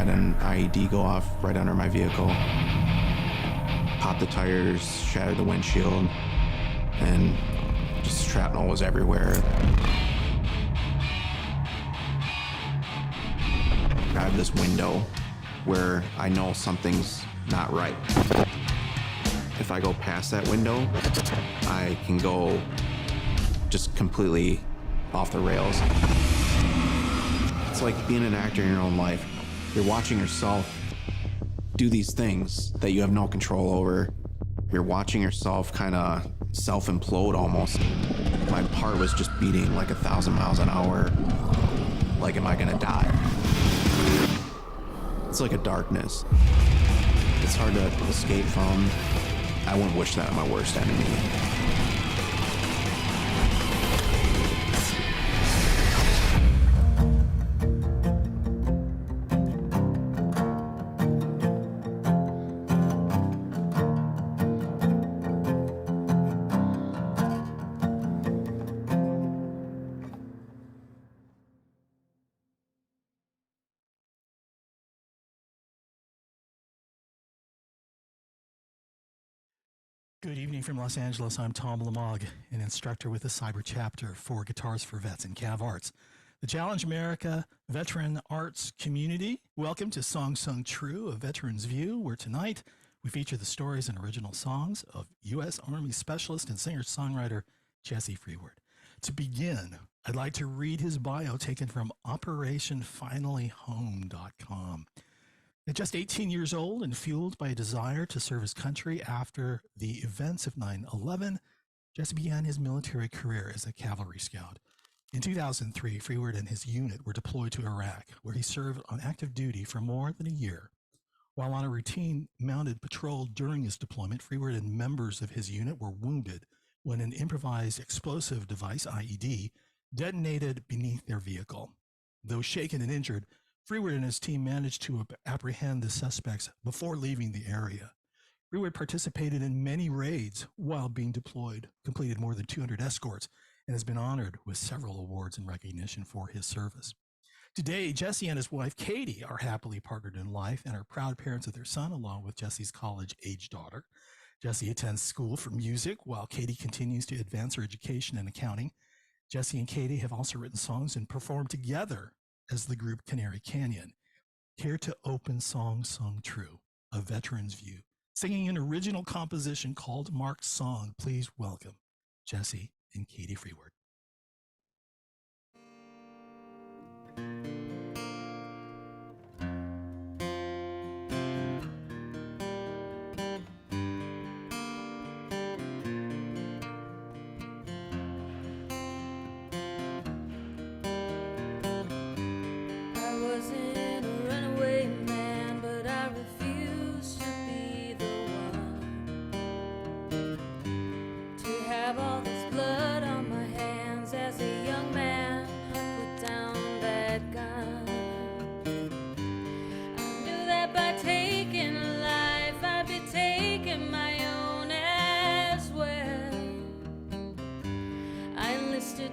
had an IED go off right under my vehicle. Popped the tires, shattered the windshield, and just shrapnel was everywhere. I have this window where I know something's not right. If I go past that window, I can go just completely off the rails. It's like being an actor in your own life. You're watching yourself do these things that you have no control over. You're watching yourself kind of self-implode almost. My heart was just beating like 1,000 miles an hour. Like, am I gonna die? It's like a darkness. It's hard to escape from. I wouldn't wish that on my worst enemy. Good evening from Los Angeles. I'm Tom Lamog, an instructor with the Cyber Chapter for Guitars for Vets and Cav Arts, the Challenge America veteran arts community. Welcome to Song Sung True, a Veteran's View, where tonight we feature the stories and original songs of U.S. Army Specialist and singer-songwriter Jesse Frewerd. To begin, I'd like to read his bio taken from OperationFinallyHome.com. At just 18 years old and fueled by a desire to serve his country after the events of 9/11, Jesse began his military career as a cavalry scout. In 2003, Frewerd and his unit were deployed to Iraq, where he served on active duty for more than a year. While on a routine mounted patrol during his deployment, Frewerd and members of his unit were wounded when an improvised explosive device, IED, detonated beneath their vehicle. Though shaken and injured, Frewerd and his team managed to apprehend the suspects before leaving the area. Frewerd participated in many raids while being deployed, completed more than 200 escorts, and has been honored with several awards in recognition for his service. Today, Jesse and his wife, Katie, are happily partnered in life and are proud parents of their son, along with Jesse's college-age daughter. Jesse attends school for music, while Katie continues to advance her education in accounting. Jesse and Katie have also written songs and performed together as the group Canary Canyon. Here to open Song Sung True, a Veteran's View, singing an original composition called Mark's Song, please welcome Jesse and Katie Frewerd.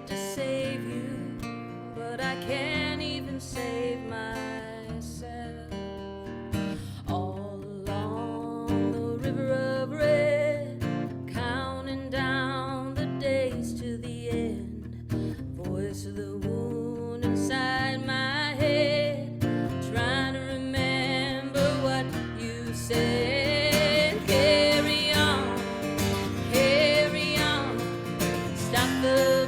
To save you, but I can't even save myself. All along the river of red, counting down the days to the end. Voice of the wound inside my head, trying to remember what you said. Carry on, stop the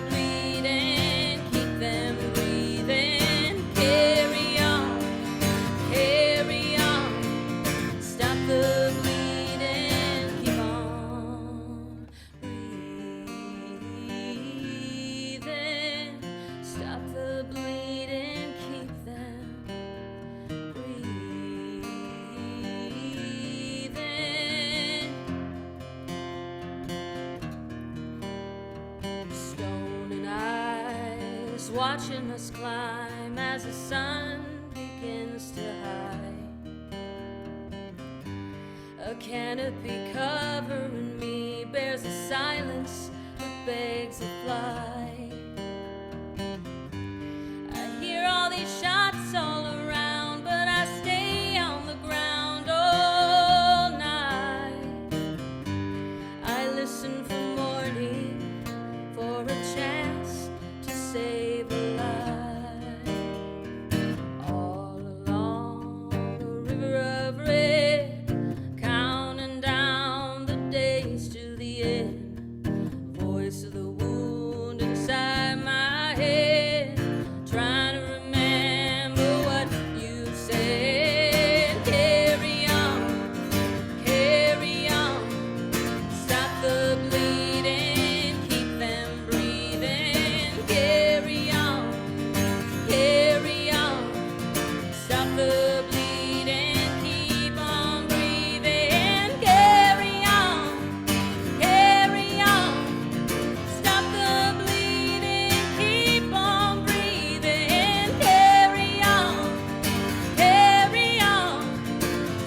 watching us climb as the sun begins to hide. A canopy covering me bears a silence that begs to fly. I hear all these shots all around, but I stay race to the end. Voice of the wound inside my head, trying to remember what you said. Carry on, stop the bleeding, keep them breathing. Carry on, stop the bleeding, keep on breathing. Carry on, stop the bleeding, keep on breathing. Carry on,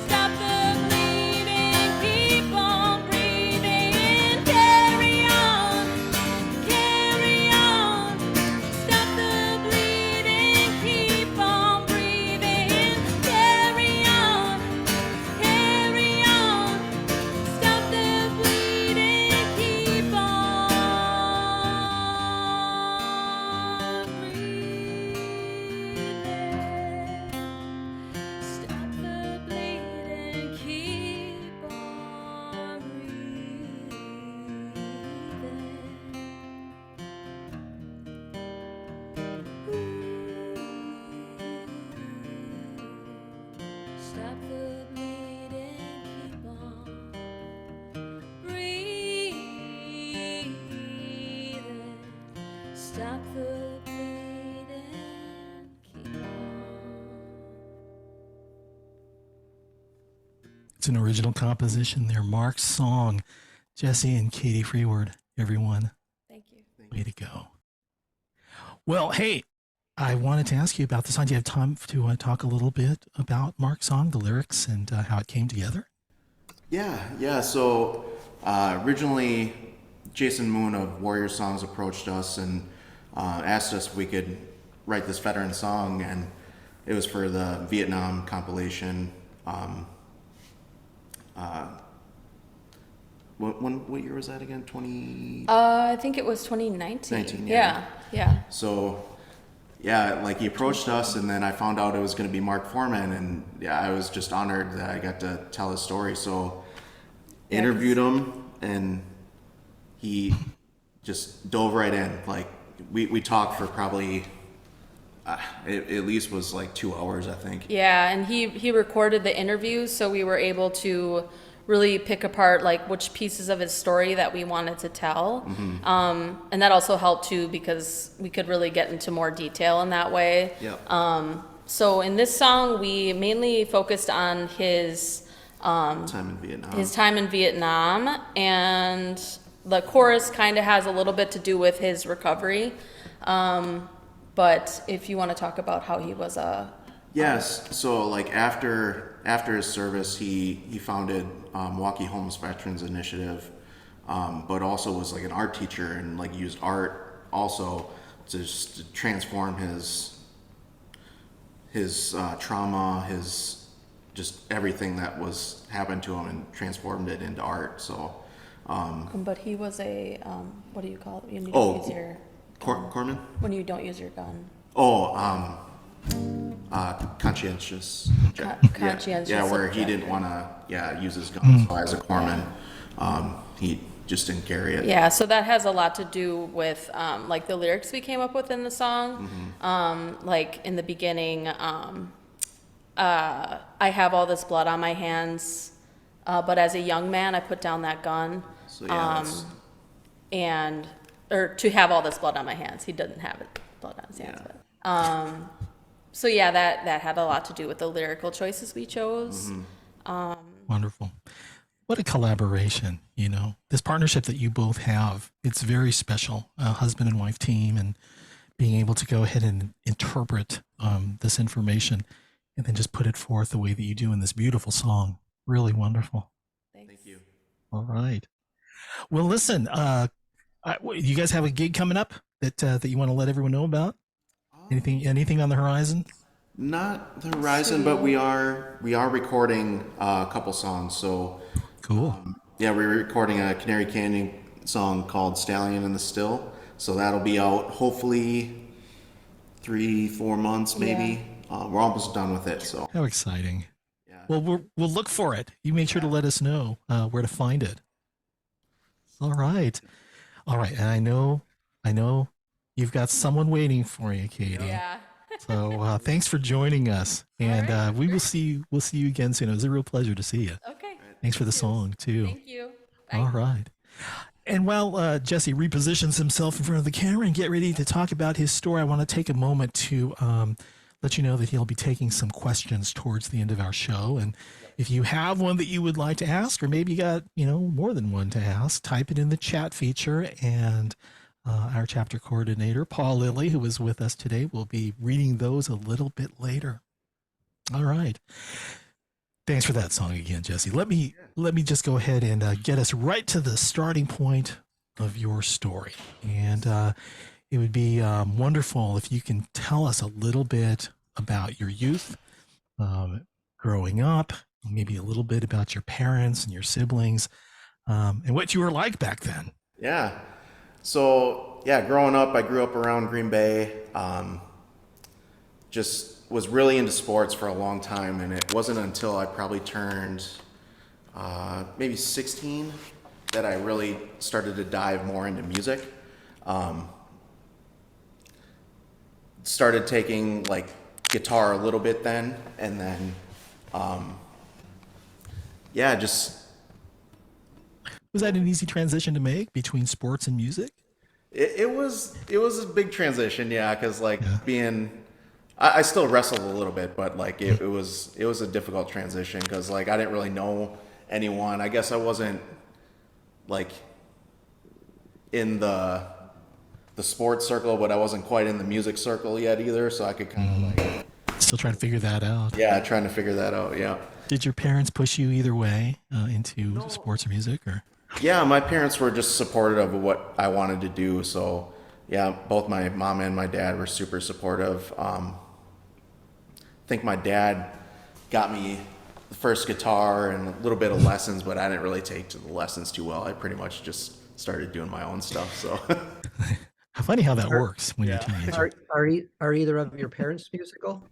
stop the bleeding, keep on breathing. Carry on, stop the bleeding, keep on breathing. Carry on, stop the bleeding, keep on breathing. Stop the bleeding, keep on breathing. Stop the bleeding, keep on breathing. Stop the bleeding, keep on. It's an original composition there. Mark's song. Jesse and Katie Frewerd, everyone. Thank you. Way to go. Well, hey, I wanted to ask you about the song. Do you have time to talk a little bit about Mark's song, the lyrics, and how it came together? Yeah. So originally, Jason Moon of Warrior Songs approached us and asked us if we could write this veteran song, and it was for the Vietnam compilation. What year was that again? 20. I think it was 2019. 19, Yeah. So, yeah, like he approached us, and then I found out it was going to be Mark Foreman, and yeah, I was just honored that I got to tell his story. So, interviewed him, and he just dove right in. Like we talked for probably it at least was like 2 hours, I think. Yeah, and he recorded the interviews, so we were able to really pick apart like which pieces of his story that we wanted to tell. And that also helped too because we could really get into more detail in that way. Yeah. So in this song, we mainly focused on his Time in Vietnam. his time in Vietnam, and the chorus kind of has a little bit to do with his recovery. But if you want to talk about how he was a Yes. So like after his service, he founded Milwaukee Homeless Veterans Initiative, but also was like an art teacher and like used art also to just to transform his trauma, his just everything that was happened to him, and transformed it into art. So. but he was a what do you call it? When you Oh, don't use your Corman. when you don't use your gun. Oh, conscientious. Conscientious Yeah, where he objector. didn't want to, use his gun. So as a corpsman, he just didn't carry it. Yeah, so that has a lot to do with like the lyrics we came up with in the song. Like in the beginning, I have all this blood on my hands, but as a young man, I put down that gun. So yeah, Or to have all this blood on my hands. He didn't have it blood on his hands. Yeah. But, so yeah, that had a lot to do with the lyrical choices we chose. Wonderful. What a collaboration, this partnership that you both have. It's very special, a husband and wife team, and being able to go ahead and interpret this information and then just put it forth the way that you do in this beautiful song. Really wonderful. Thank you. All right. Well, listen, you guys have a gig coming up that you want to let everyone know about? Anything on the horizon? Not the horizon, but we are recording a couple songs. So Cool. yeah, we're recording a Canary Canyon song called "Stallion in the Still." So that'll be out hopefully 3-4 months, maybe. We're almost done with it. So How exciting. yeah. Well, we'll look for it. You make sure to let us know where to find it. All right. All right. And I know you've got someone waiting for you, Katie. Yeah. So thanks for joining us. And right, we'll see you again soon. It was a real pleasure to see you. Okay. Thanks for the Thank you. song too. Thank you. Bye. All right. And while Jesse repositions himself in front of the camera and get ready to talk about his story, I want to take a moment to let you know that he'll be taking some questions towards the end of our show. And if you have one that you would like to ask, or maybe you got, more than one to ask, type it in the chat feature. And our chapter coordinator, Paul Lilly, who is with us today, will be reading those a little bit later. All right. Thanks for that song again, Jesse. Let me just go ahead and get us right to the starting point of your story. And it would be wonderful if you can tell us a little bit about your youth, growing up, maybe a little bit about your parents and your siblings, and what you were like back then. Yeah. So, yeah, growing up, I grew up around Green Bay. Just was really into sports for a long time, and it wasn't until I probably turned maybe 16 that I really started to dive more into music. Started taking like guitar a little bit then, and then just Was that an easy transition to make between sports and music? it was a big transition, yeah, because being I still wrestled a little bit, but like it was a difficult transition because like I didn't really know anyone. I guess I wasn't like in the sports circle, but I wasn't quite in the music circle yet either. So I could kind of like Still trying to figure that out. yeah, trying to figure that out. Yeah. Did your parents push you either way into sports or music, or? Yeah, my parents were just supportive of what I wanted to do. So yeah, both my mom and my dad were super supportive. I think my dad got me the first guitar and a little bit of lessons, but I didn't really take to the lessons too well. I pretty much just started doing my own stuff. So Funny how that works when you're a teenager. Are either of your parents musical?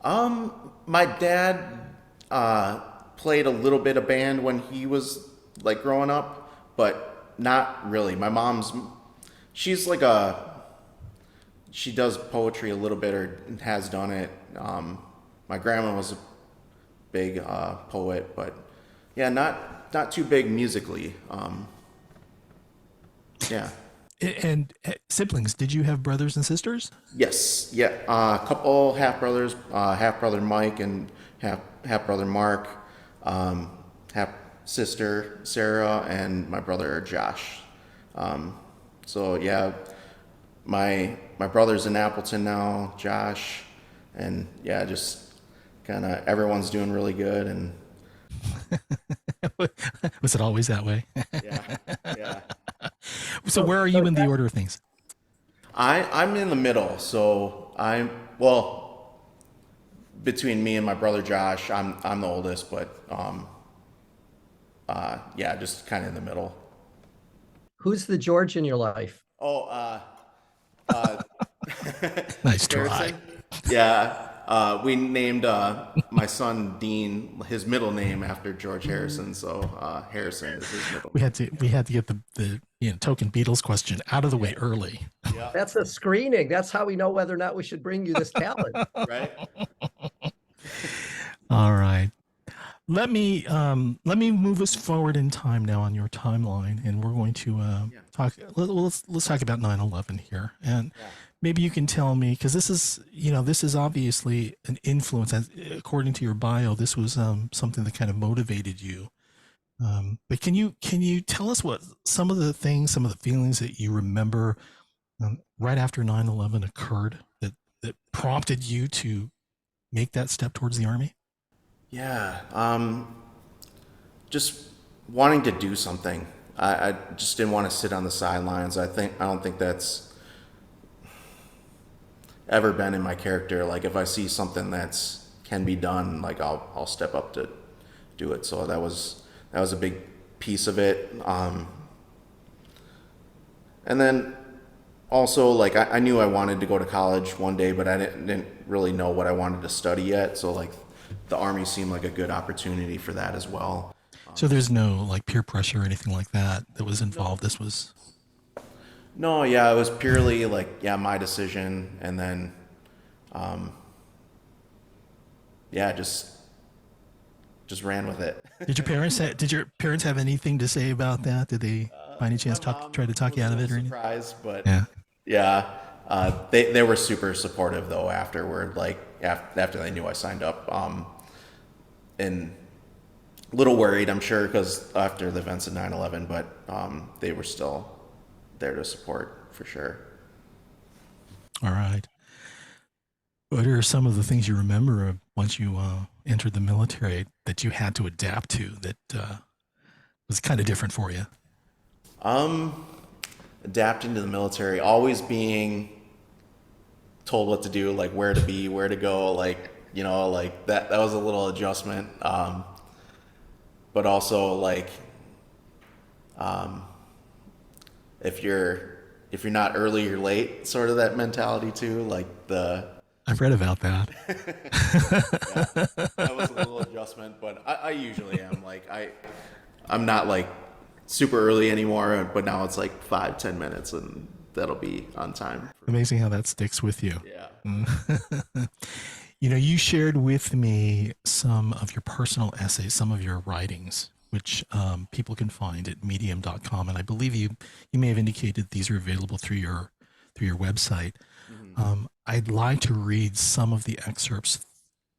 my dad played a little bit of band when he was like growing up, but not really. My mom's she's like she does poetry a little bit or has done it. My grandma was a big poet, but yeah, not too big musically. Yeah. And siblings, did you have brothers and sisters? Yes. Yeah. A couple half brothers, half brother Mike and half brother Mark, half sister Sarah, and my brother Josh. So yeah, my brother's in Appleton now, Josh, and yeah, just kind of everyone's doing really good, and Was it always that way? yeah, yeah. So where are you in the order of things? I'm in the middle, so between me and my brother Josh, I'm the oldest, but yeah, just kind of in the middle. Who's the George in your life? Oh, Nice try. Harrison? Yeah, we named my son Dean his middle name after George Harrison, so Harrison is his middle. We had to get the token Beatles question out of the way early. That's a screening. That's how we know whether or not we should bring you this talent. Right? All right. Let me move us forward in time now on your timeline, and we're going to talk. Let's talk about 9/11 here, and maybe you can tell me, because this is obviously an influence. According to your bio, this was something that kind of motivated you. But can you tell us what some of the feelings that you remember right after 9/11 occurred that prompted you to make that step towards the Army? Yeah, just wanting to do something. I just didn't want to sit on the sidelines. I don't think that's ever been in my character. Like if I see something that's can be done, like I'll step up to do it. So that was a big piece of it. And then also like I knew I wanted to go to college one day, but I didn't really know what I wanted to study yet. So like the Army seemed like a good opportunity for that as well. So there's no like peer pressure or anything like that that was involved. This was No, yeah, it was purely like, yeah, my decision, and then, yeah, just ran with it. did your parents have anything to say about that? Did they by any chance try to talk Was you a out of little it or anything? surprised, but Yeah. yeah, they were super supportive though afterward, like after they knew I signed up, and a little worried, I'm sure, because after the events of 9/11, but they were still there to support for sure. All right. What are some of the things you remember once you entered the military that you had to adapt to that was kind of different for you? Adapting to the military, always being told what to do, like where to be, where to go, like, like that was a little adjustment. But also like, if you're not early, you're late, sort of that mentality too. Like I've read about that. that was a little adjustment, but I usually am like, I'm not like super early anymore, but now it's like 5-10 minutes and that'll be on time. Amazing how that sticks with you. Yeah. You shared with me some of your personal essays, some of your writings, which people can find at medium.com. And I believe you may have indicated these are available through your website. I'd like to read some of the excerpts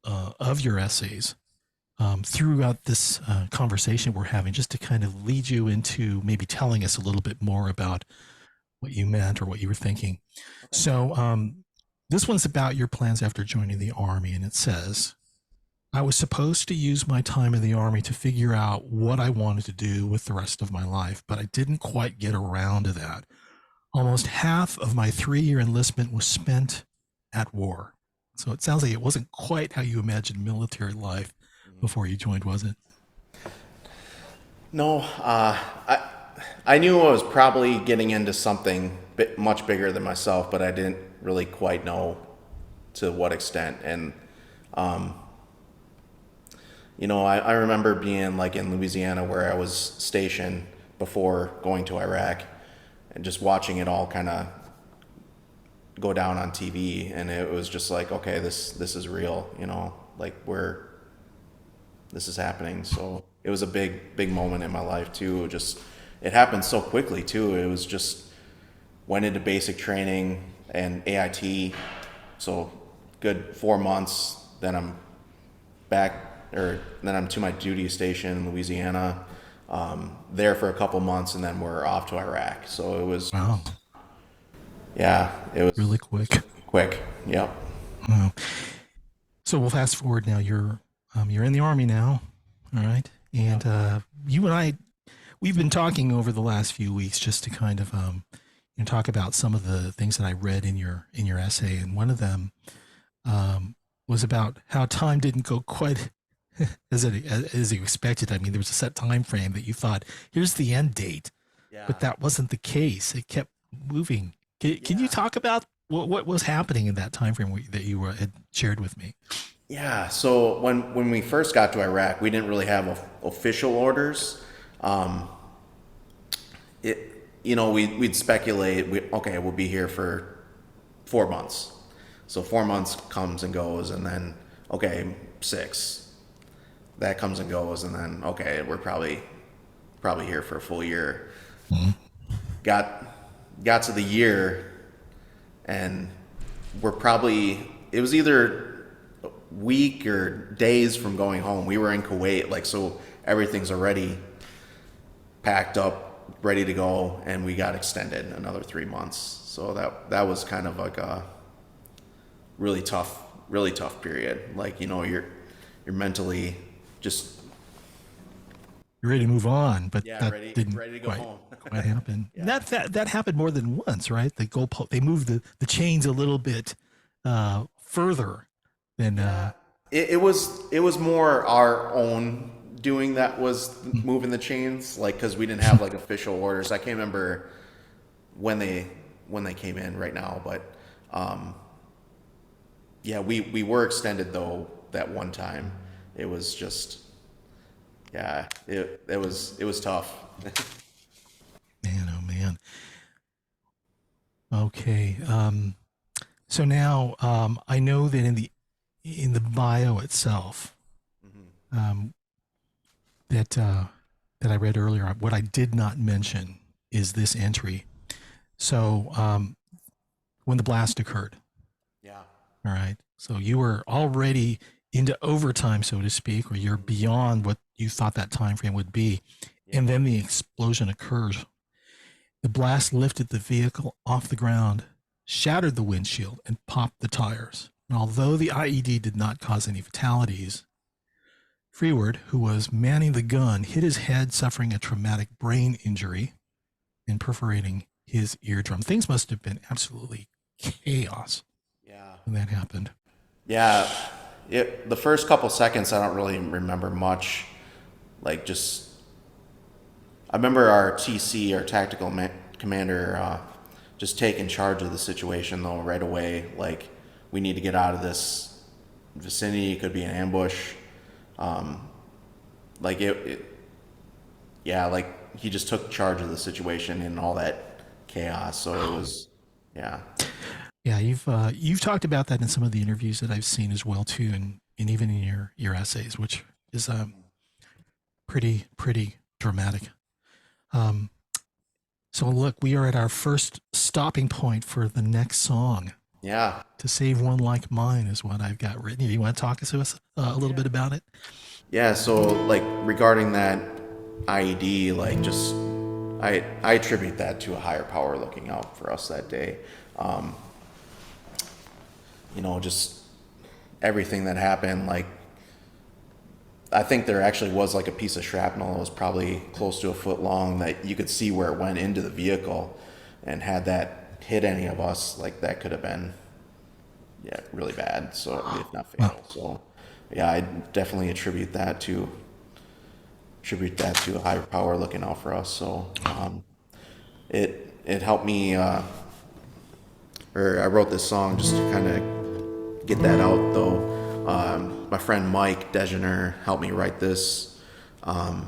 of your essays throughout this conversation we're having, just to kind of lead you into maybe telling us a little bit more about what you meant or what you were thinking. So this one's about your plans after joining the Army, and it says, I was supposed to use my time in the Army to figure out what I wanted to do with the rest of my life, but I didn't quite get around to that. Almost half of my 3-year enlistment was spent at war. So it sounds like it wasn't quite how you imagined military life before you joined, was it? No, I knew I was probably getting into something much bigger than myself, but I didn't really quite know to what extent. And I remember being like in Louisiana where I was stationed before going to Iraq, and just watching it all kind of go down on TV, and it was just like, okay, this is real, like this is happening. So it was a big moment in my life too. It happened so quickly too. It was just went into basic training and AIT, so good 4 months. Then I'm then I'm to my duty station in Louisiana, there for a couple months, and then we're off to Iraq. So it was, Wow, yeah, it was really quick. quick. Yep. Wow. So we'll fast forward now. You're in the Army now, all right? And you and I, we've been talking over the last few weeks just to kind of talk about some of the things that I read in your essay, and one of them was about how time didn't go quite as you expected. I mean, there was a set time frame that you thought, here's the end date, Yeah. but that wasn't the case. It kept moving. Can you talk about what was happening in that time frame that you had shared with me? Yeah. So when we first got to Iraq, we didn't really have official orders. We'd speculate. We'll be here for 4 months. So 4 months comes and goes, and then 6. That comes and goes, and then we're probably here for a full year. Mm-hmm. Got to the year, and it was either a week or days from going home. We were in Kuwait, so everything's already packed up, ready to go, and we got extended another 3 months. So that was kind of like a really tough period. You're mentally just, You're ready to move on, but yeah, that ready didn't to go quite, home. quite happen. Yeah. That happened more than once, right? They moved the chains a little bit further than. It was more our own doing that was moving the chains, because we didn't have official orders. I can't remember when they came in right now, but yeah, we were extended though that one time. It was just yeah, it was tough. Man, oh man. Okay. So now I know that in the bio itself um, that I read earlier, what I did not mention is this entry. So when the blast occurred, Yeah. all right. So you were already into overtime, so to speak, or you're beyond what you thought that time frame would be, and then the explosion occurs. The blast lifted the vehicle off the ground, shattered the windshield, and popped the tires. And although the IED did not cause any fatalities, Frewerd, who was manning the gun, hit his head, suffering a traumatic brain injury and perforating his eardrum. Things must have been absolutely chaos Yeah. when that happened. Yeah. The first couple seconds, I don't really remember much. Like, just, I remember our TC, our tactical commander, just taking charge of the situation though right away. Like, we need to get out of this vicinity. It could be an ambush. Like yeah, like he just took charge of the situation and all that chaos. So it was, yeah. Yeah, you've talked about that in some of the interviews that I've seen as well too, and even in your essays, which is pretty dramatic. Um, so look, we are at our first stopping point for the next song. Yeah. To Save One Like Mine is what I've got written. You want to talk to us a little bit about it? Yeah. So like regarding that IED, like just I attribute that to a higher power looking out for us that day. Just everything that happened, like I think there actually was like a piece of shrapnel that was probably close to a foot long that you could see where it went into the vehicle, and had that hit any of us, like that could have been, yeah, really bad. So if not fatal. So yeah, I definitely attribute that to a higher power looking out for us. So it helped me, or I wrote this song just to kind of get that out though. My friend Mike Degener helped me write this, and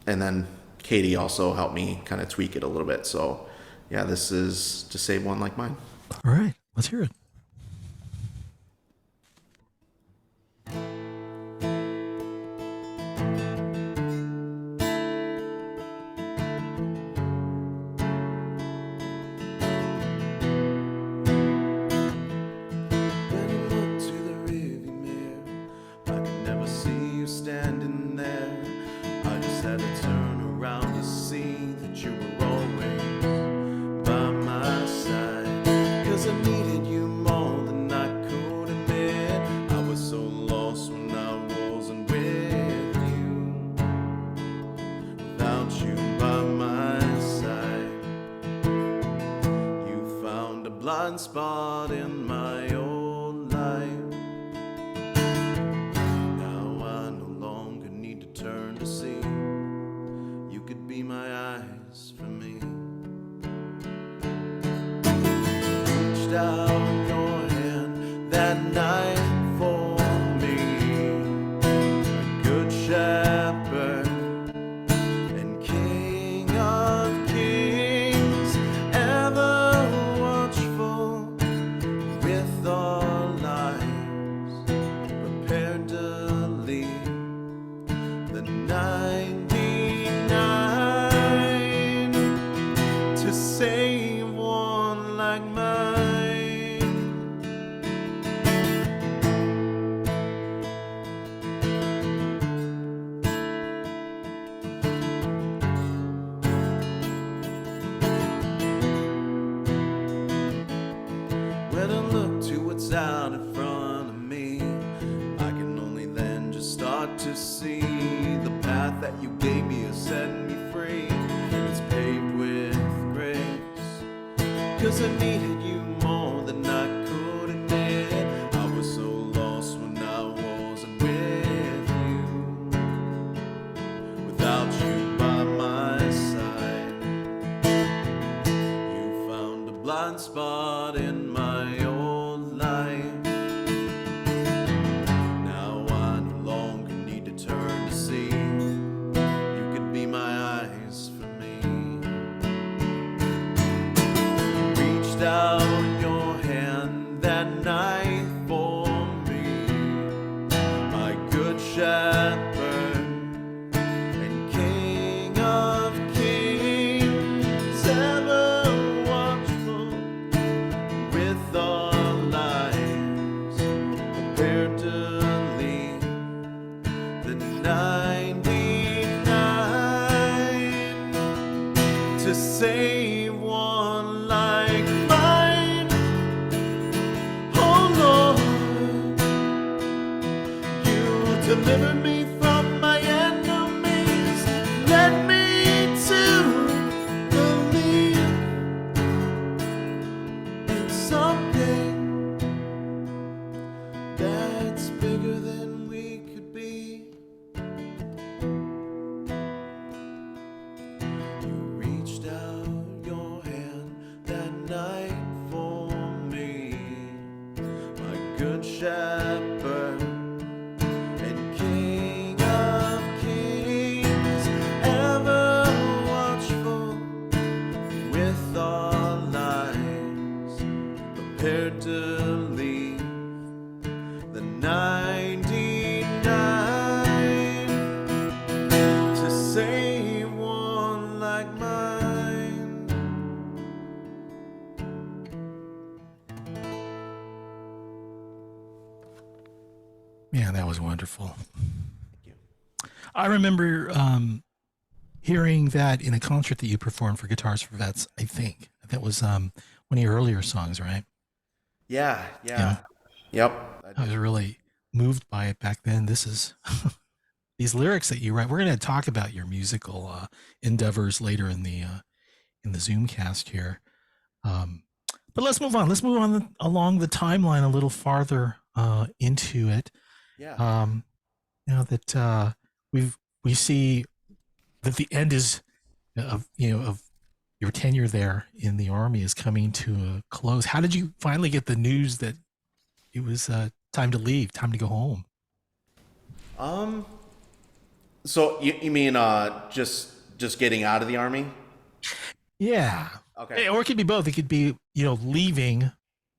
then Katie also helped me kind of tweak it a little bit. So yeah, this is To Save One Like Mine. All right, let's hear it. Spot in my old life. Now I no longer need to turn to see. You could be my eyes for me. Reached out your hand that night for me. A good shepherd and King of Kings, ever with our lives prepared to leave the 99 to save one like mine. When I look to what's out in front of me, I can only then just start to see the path that you gave me has set me free. It's paved with grace, 'cause I needed you more than I could admit. I was so lost when I wasn't with you. Without you by my side, you found a blind spot in my old life. Now I no longer need to turn to see. reached out your hand that night for me, my good shepherd and King of kings, ever watchful with our lives, prepared to leave the 99 to save one like mine. Oh Lord, you deliver me from my enemies. Let me to believe in something that's bigger than we could be. You reached out your hand that night for me, my good shepherd and King of kings, ever watchful with our lives, prepared to leave the 99 to save one like mine. Man, that was wonderful. you. I remember hearing that in a concert that you performed for Guitars for Vets. I think that was one of your earlier songs, right? Yeah. Yeah. Yep. I was really moved by it back then. This is these lyrics that you write. We're going to talk about your musical endeavors later in the Zoomcast here. But let's move on. Let's move on along the timeline a little farther into it. Yeah. Now that we see that the end is of your tenure there in the Army is coming to a close. How did you finally get the news that it was time to leave, time to go home? So you mean just getting out of the Army? Yeah. Okay. Or it could be both. It could be leaving,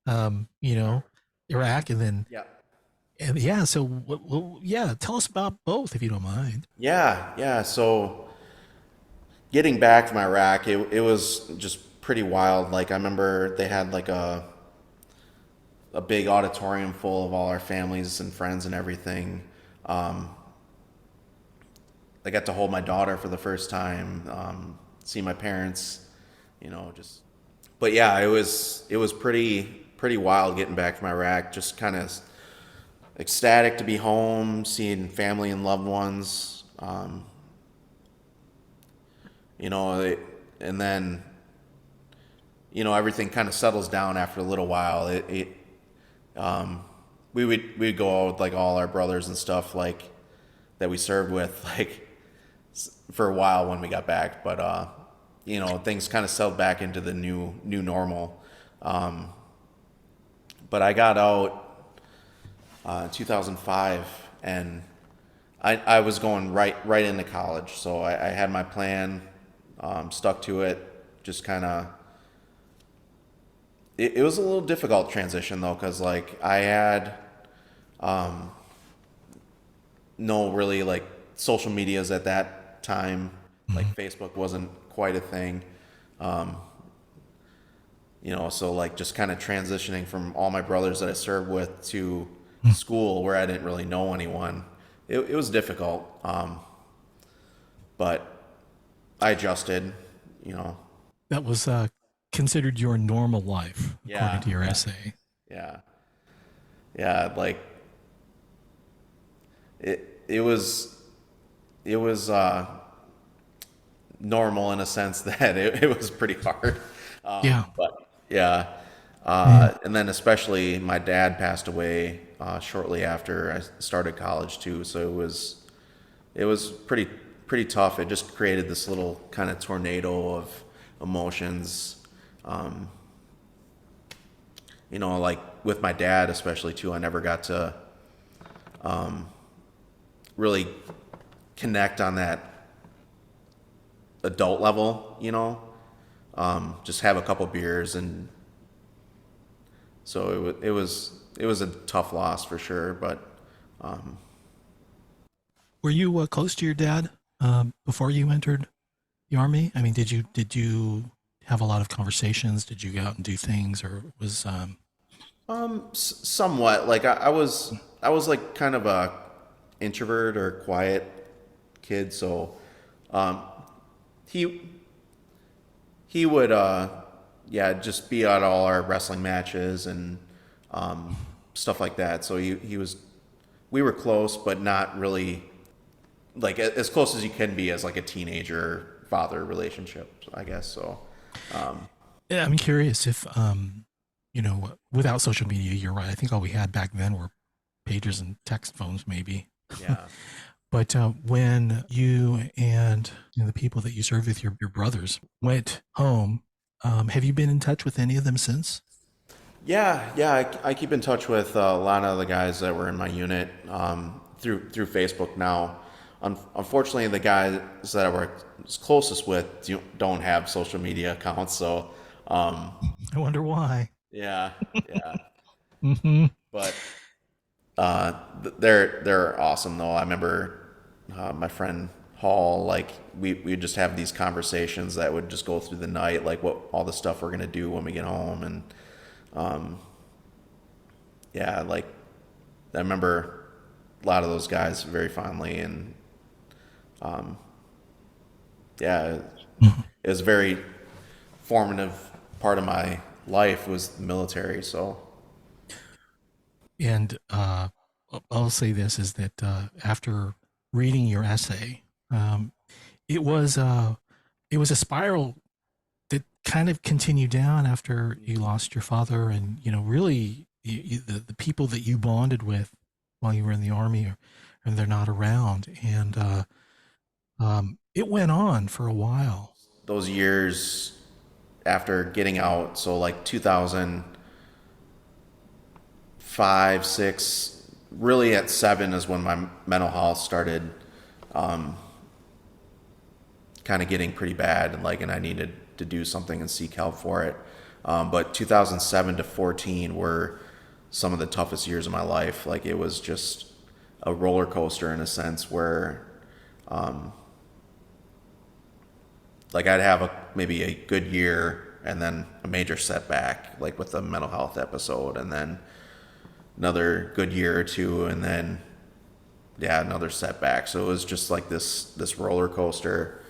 Iraq, and then Yeah. and yeah. So yeah, tell us about both if you don't mind. Yeah. So getting back from Iraq, it was just pretty wild. Like I remember they had like a big auditorium full of all our families and friends and everything. I got to hold my daughter for the first time, see my parents, just. But yeah, it was pretty wild getting back from Iraq. Just kind of ecstatic to be home, seeing family and loved ones. And then everything kind of settles down after a little while. We'd go out with like all our brothers and stuff like that we served with like for a while when we got back, but things kind of settled back into the new normal. But I got out in 2005, and I was going right into college, so I had my plan, stuck to it. Just kind of it was a little difficult transition though, because like I had no really like social medias at that time. Like Facebook wasn't quite a thing. So like just kind of transitioning from all my brothers that I served with to school where I didn't really know anyone. It was difficult. But I adjusted, That was considered your normal life, according to your essay. Yeah. Like it was normal in a sense that it was pretty hard. But yeah. And then especially my dad passed away shortly after I started college too. So it was pretty tough. It just created this little kind of tornado of emotions. Like with my dad especially too, I never got to really connect on that adult level, just have a couple beers and So it was a tough loss for sure. But Were you close to your dad before you entered the army? I mean, did you have a lot of conversations? Did you go out and do things, or was somewhat like I was like kind of a introvert or quiet kid. So um, he he would yeah, just be at all our wrestling matches and stuff like that. So he was, we were close, but not really like as close as you can be as like a teenager father relationship, I guess. So Yeah, I'm curious if, without social media, you're right. I think all we had back then were pagers and text phones, maybe. yeah. But when you and the people that you served with, your brothers, went home, have you been in touch with any of them since? Yeah. I keep in touch with a lot of the guys that were in my unit through Facebook now. Unfortunately, the guys that I work closest with don't have social media accounts. So, I wonder why. yeah. Hmm. But they're awesome though. I remember my friend Hall. Like we just have these conversations that would just go through the night, like what all the stuff we're gonna do when we get home, and yeah, like I remember a lot of those guys very fondly, and yeah, it was a very formative part of my life was the military. So And I'll say this is that after reading your essay, um, it was it was a spiral that kind of continued down after you lost your father, and really the people that you bonded with while you were in the army, and they're not around, and it went on for a while. those years after getting out, so like 2005, 6, really at 7 is when my mental health started kind of getting pretty bad, and I needed to do something and seek help for it. But 2007 to 14 were some of the toughest years of my life. Like it was just a roller coaster in a sense where like I'd have maybe a good year and then a major setback, like with a mental health episode, and then another good year or two, and then yeah, another setback. So it was just like this roller coaster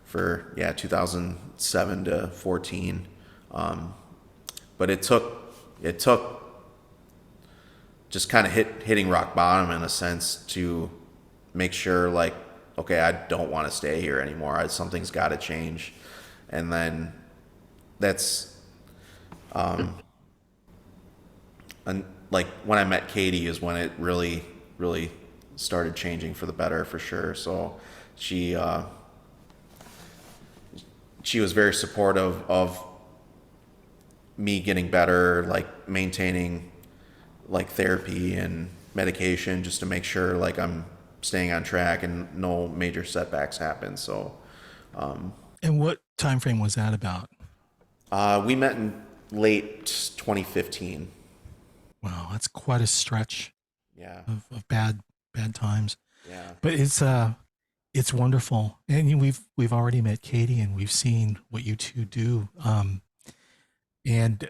for 2007 to 14. But it took just kind of hitting rock bottom in a sense to make sure like, okay, I don't want to stay here anymore. Something's got to change. And then that's and like when I met Katie is when it really started changing for the better for sure. So she was very supportive of me getting better, like maintaining like therapy and medication just to make sure like I'm staying on track and no major setbacks happen. So And what time frame was that about? we met in late 2015. Wow, that's quite a stretch Yeah, of bad times. yeah, But it's wonderful, and we've already met Katie, and we've seen what you two do. And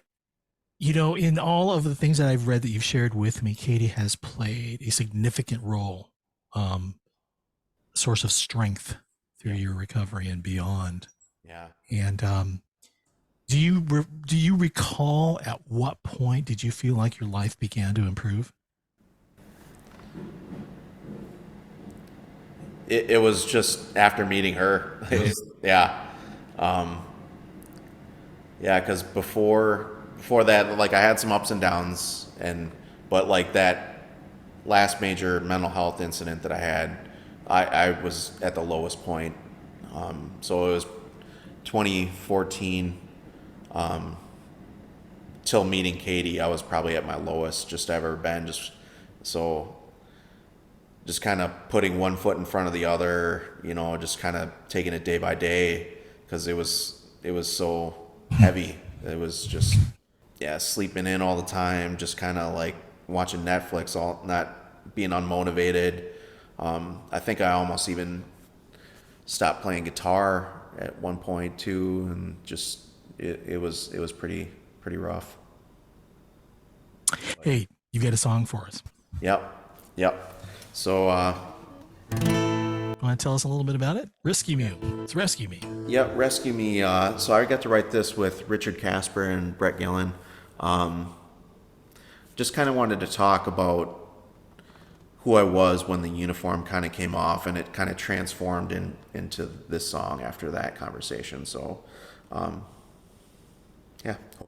in all of the things that I've read that you've shared with me, Katie has played a significant role, source of strength through your recovery and beyond. yeah. And do you recall at what point did you feel like your life began to improve? It was just after meeting her. Yeah. Yeah, because before that, like I had some ups and downs, but like that last major mental health incident that I had, I was at the lowest point. So it was 2014 till meeting Katie. I was probably at my lowest just ever been. Just kind of putting one foot in front of the other, just kind of taking it day by day because it was so heavy. It was just yeah, sleeping in all the time, just kind of like watching Netflix, all not being unmotivated. I think I almost even stopped playing guitar at one point too, and just it was pretty rough. Hey, you got a song for us. Yep. So Want to tell us a little bit about it? Rescue Me. It's Rescue Me. yeah, Rescue Me. So I got to write this with Richard Casper and Brett Gillen. Just kind of wanted to talk about who I was when the uniform kind of came off, and it kind of transformed into this song after that conversation. So, yeah.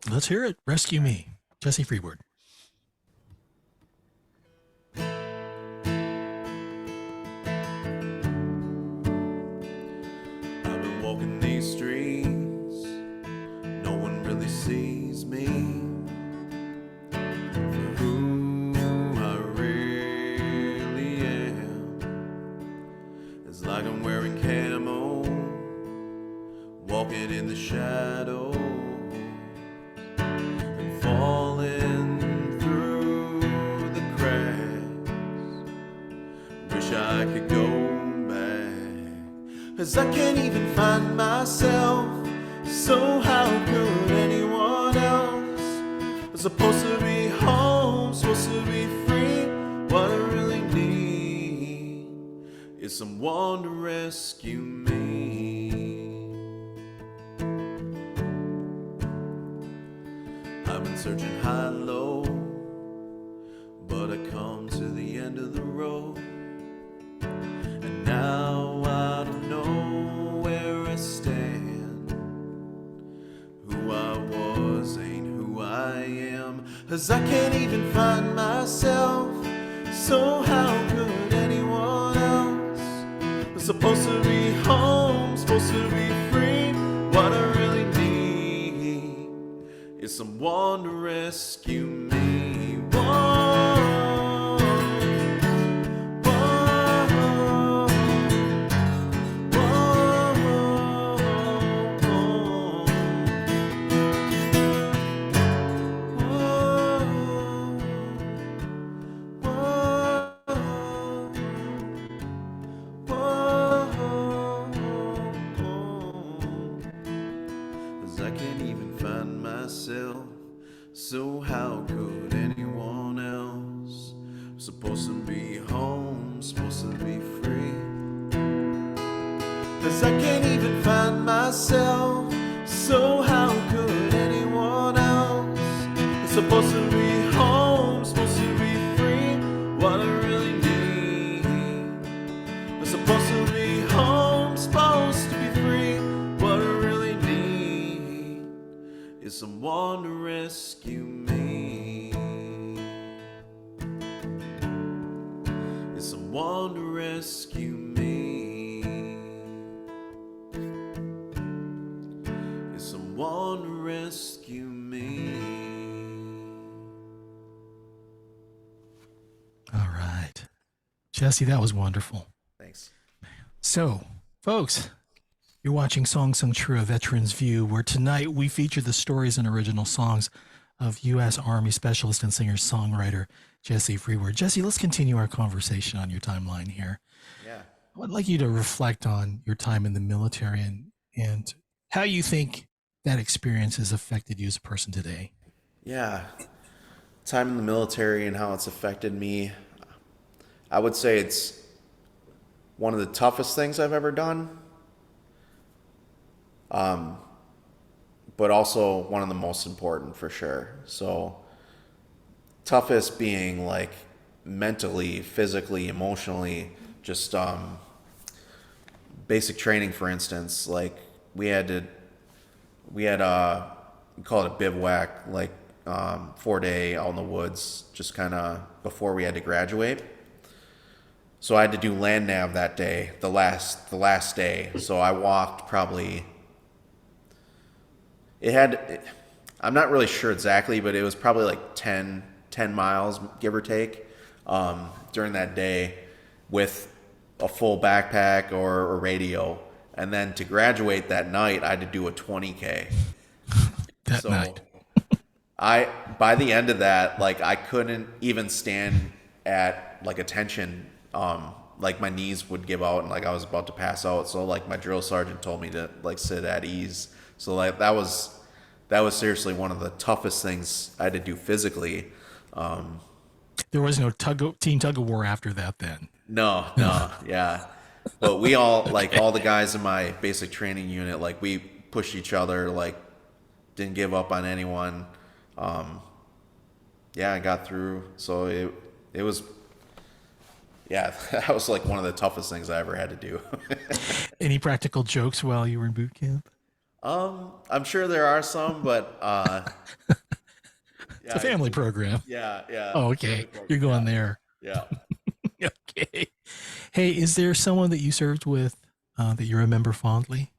Let's hear it. Rescue Me. Jesse Frewerd. I've been walking these streets, no one really sees me for who I really am. It's like I'm wearing camo, walking in the shadow, and falling through the cracks. Wish I could go back, 'cause I can't even find myself. So how could anyone else? I'm supposed to be home, supposed to be free. What I really need is someone to rescue me. I've been searching high and low, but I come to the end of the road. And now I don't know where I stand. Who I was ain't who I am, 'cause I can't even find myself. So how could anyone else? I'm supposed to be home, supposed to be free. What I really need is someone to rescue me. Whoa. I can't even find myself. So how could anyone else? I'm supposed to be home, supposed to be free. 'Cause I can't even find myself. So how could anyone else? I'm supposed to be home, supposed to be free. What I really need. I'm supposed to be home, supposed to be free. What I really need is someone to rescue me. Is someone to rescue me. Is someone to rescue me. All right. Jesse, that was wonderful. Thanks. So, folks, you're watching Song Sung True, a Veteran's View, where tonight we feature the stories and original songs of U.S. Army Specialist and singer-songwriter Jesse Frewerd. Jesse, let's continue our conversation on your timeline here. Yeah. I would like you to reflect on your time in the military and how you think that experience has affected you as a person today. Yeah. Time in the military and how it's affected me. I would say it's one of the toughest things I've ever done. But also one of the most important for sure. So toughest being like mentally, physically, emotionally, just basic training, for instance. Like we call it a bivouac, like 4-day out in the woods, just kind of before we had to graduate. So I had to do land nav that day, the last day. So I walked probably. I'm not really sure exactly, but it was probably like 10 miles, give or take, during that day with a full backpack or a radio. And then to graduate that night, I had to do a 20K. That night. By the end of that, like I couldn't even stand at like attention. Like my knees would give out and like I was about to pass out. So like my drill sergeant told me to like sit at ease. So like that was seriously one of the toughest things I had to do physically. There was no team tug of war after that then. No, yeah. But we all, like all the guys in my basic training unit, like we pushed each other, like didn't give up on anyone. Yeah, I got through. So it was, yeah, that was like one of the toughest things I ever had to do. Any practical jokes while you were in boot camp? I'm sure there are some, but It's a family program. yeah, yeah. Oh, okay. You're going there. Yeah. Okay. Hey, is there someone that you served with that you remember fondly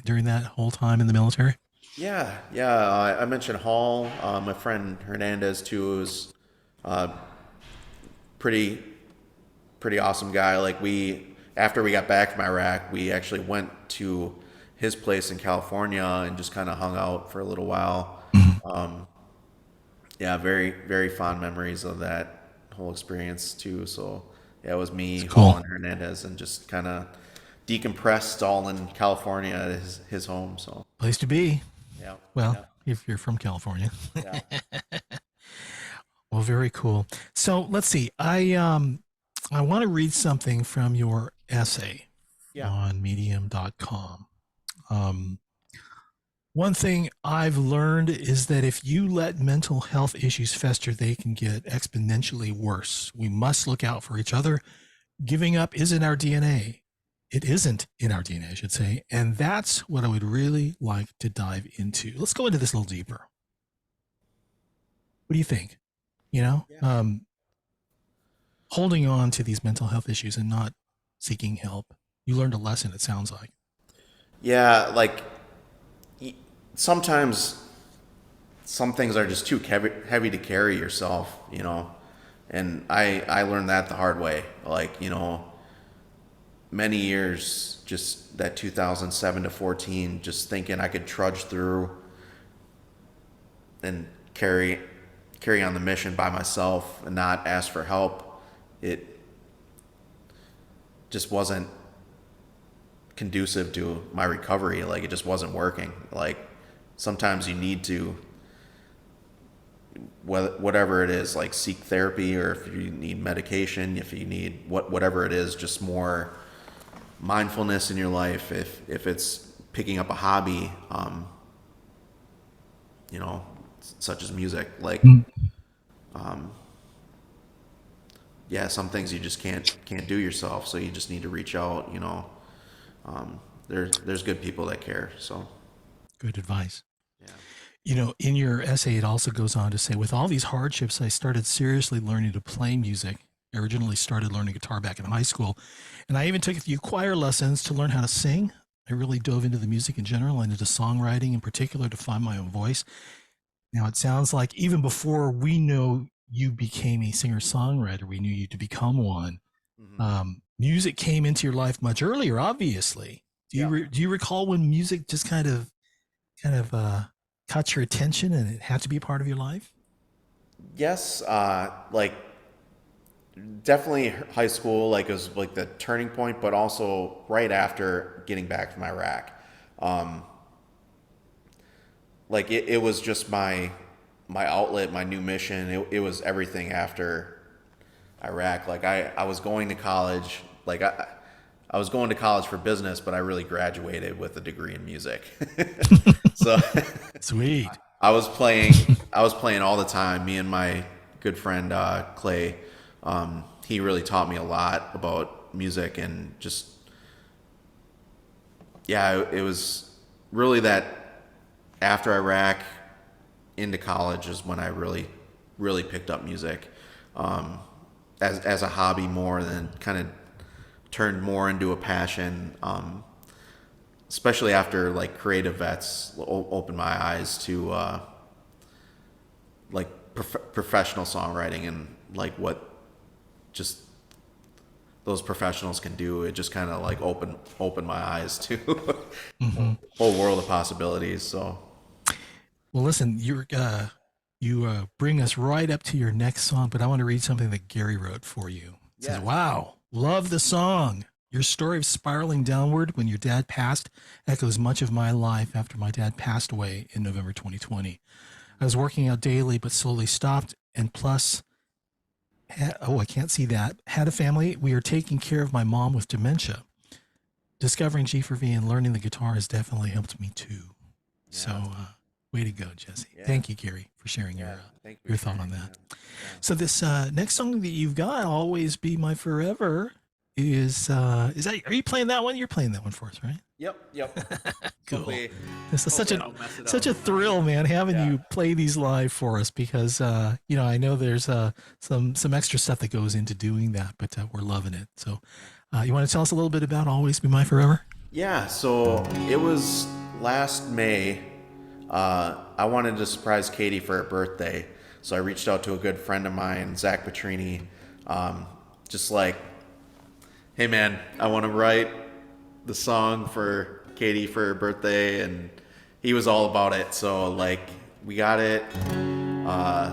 during that whole time in the military? Yeah, yeah. I mentioned Hall. My friend Hernandez too was pretty awesome guy. Like after we got back from Iraq, we actually went to his place in California and just kind of hung out for a little while. Yeah, very very fond memories of that whole experience too. So yeah, it was me, Cool. Hall, and Hernandez, and just kind of decompressed all in California at his home. So Place to be. yeah. Well, if you're from California. Yeah. Well, very cool. So let's see. I want to read something from your essay Yeah. on medium.com. One thing I've learned is that if you let mental health issues fester, they can get exponentially worse. We must look out for each other. Giving up isn't our DNA. It isn't in our DNA, I should say. And that's what I would really like to dive into. Let's go into this a little deeper. What do you think? You know, holding on to these mental health issues and not seeking help. You learned a lesson, it sounds like. Yeah, like sometimes some things are just too heavy to carry yourself, you know. And I learned that the hard way. Like, you know, many years, just that 2007 to 14, just thinking I could trudge through and carry on the mission by myself and not ask for help. It just wasn't conducive to my recovery. Like it just wasn't working. Like sometimes you need to, whatever it is, like seek therapy, or if you need medication, if you need whatever it is, just more mindfulness in your life. If it's picking up a hobby, you know, such as music, like, yeah, some things you just can't do yourself. So you just need to reach out, you know. There's good people that care. So Good advice. yeah. You know, in your essay, it also goes on to say, with all these hardships, I started seriously learning to play music. I originally started learning guitar back in high school, and I even took a few choir lessons to learn how to sing. I really dove into the music in general and into songwriting in particular to find my own voice. Now, it sounds like even before we know you became a singer-songwriter, we knew you to become one. Music came into your life much earlier, obviously. Do you recall when music just kind of caught your attention and it had to be a part of your life? Yes, like definitely high school, like it was like the turning point, but also right after getting back from Iraq. Like it was just my outlet, my new mission. It was everything after Iraq. Like I was going to college, like I was going to college for business, but I really graduated with a degree in music. So Sweet. I was playing all the time. Me and my good friend Clay, he really taught me a lot about music, and just it was really that after Iraq into college is when I really picked up music as a hobby more, than kind of turned more into a passion. Especially after like Creative Vets opened my eyes to like professional songwriting and like what just those professionals can do. It just kind of like opened my eyes to a whole world of possibilities. So Well, listen, you bring us right up to your next song, but I want to read something that Gary wrote for you. It says, Yes. "Wow, love the song. Your story of spiraling downward when your dad passed echoes much of my life after my dad passed away in November 2020. I was working out daily, but slowly stopped, and plus, I can't see that. Had a family. We are taking care of my mom with dementia. Discovering G4V and learning the guitar has definitely helped me too. So, way to go, Jesse. Yeah. Thank you, Gary, for sharing Thank you your for thought on sharing that. So this next song that you've got, "Always Be My Forever," is that? Are you playing that one? You're playing that one for us, right? Yep. Cool. Hopefully- This is such hopefully I don't mess it such a up. thrill, man, having Yeah. you play these live for us because I know there's some extra stuff that goes into doing that, but we're loving it. So, you want to tell us a little bit about "Always Be My Forever"? Yeah, so it was last May. I wanted to surprise Katie for her birthday, so I reached out to a good friend of mine, Zach Petrini, just like, hey man, I want to write the song for Katie for her birthday, and he was all about it. So like, we got it, I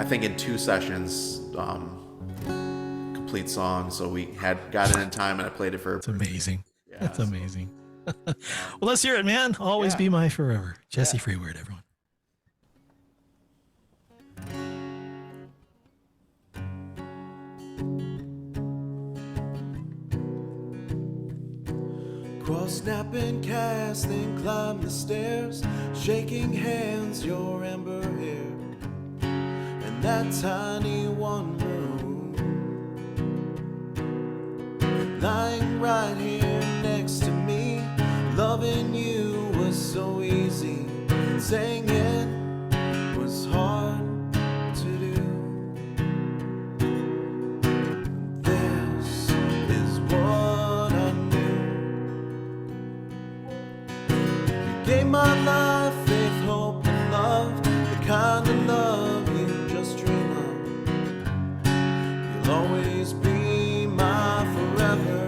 think in 2 sessions, complete song. So we got it in time, and I played it for her. It's amazing. Yeah, That's so- amazing. Well, let's hear it, man. "Always Yeah. Be My Forever." Jesse Frewerd, everyone. Cross, snap, and cast, then climb the stairs, shaking hands, your amber hair, and that tiny one room, lying right here next to me. Loving you was so easy, saying it was hard to do. This is what I knew. You gave my life faith, hope, and love, the kind of love you just dream of. You'll always be my forever.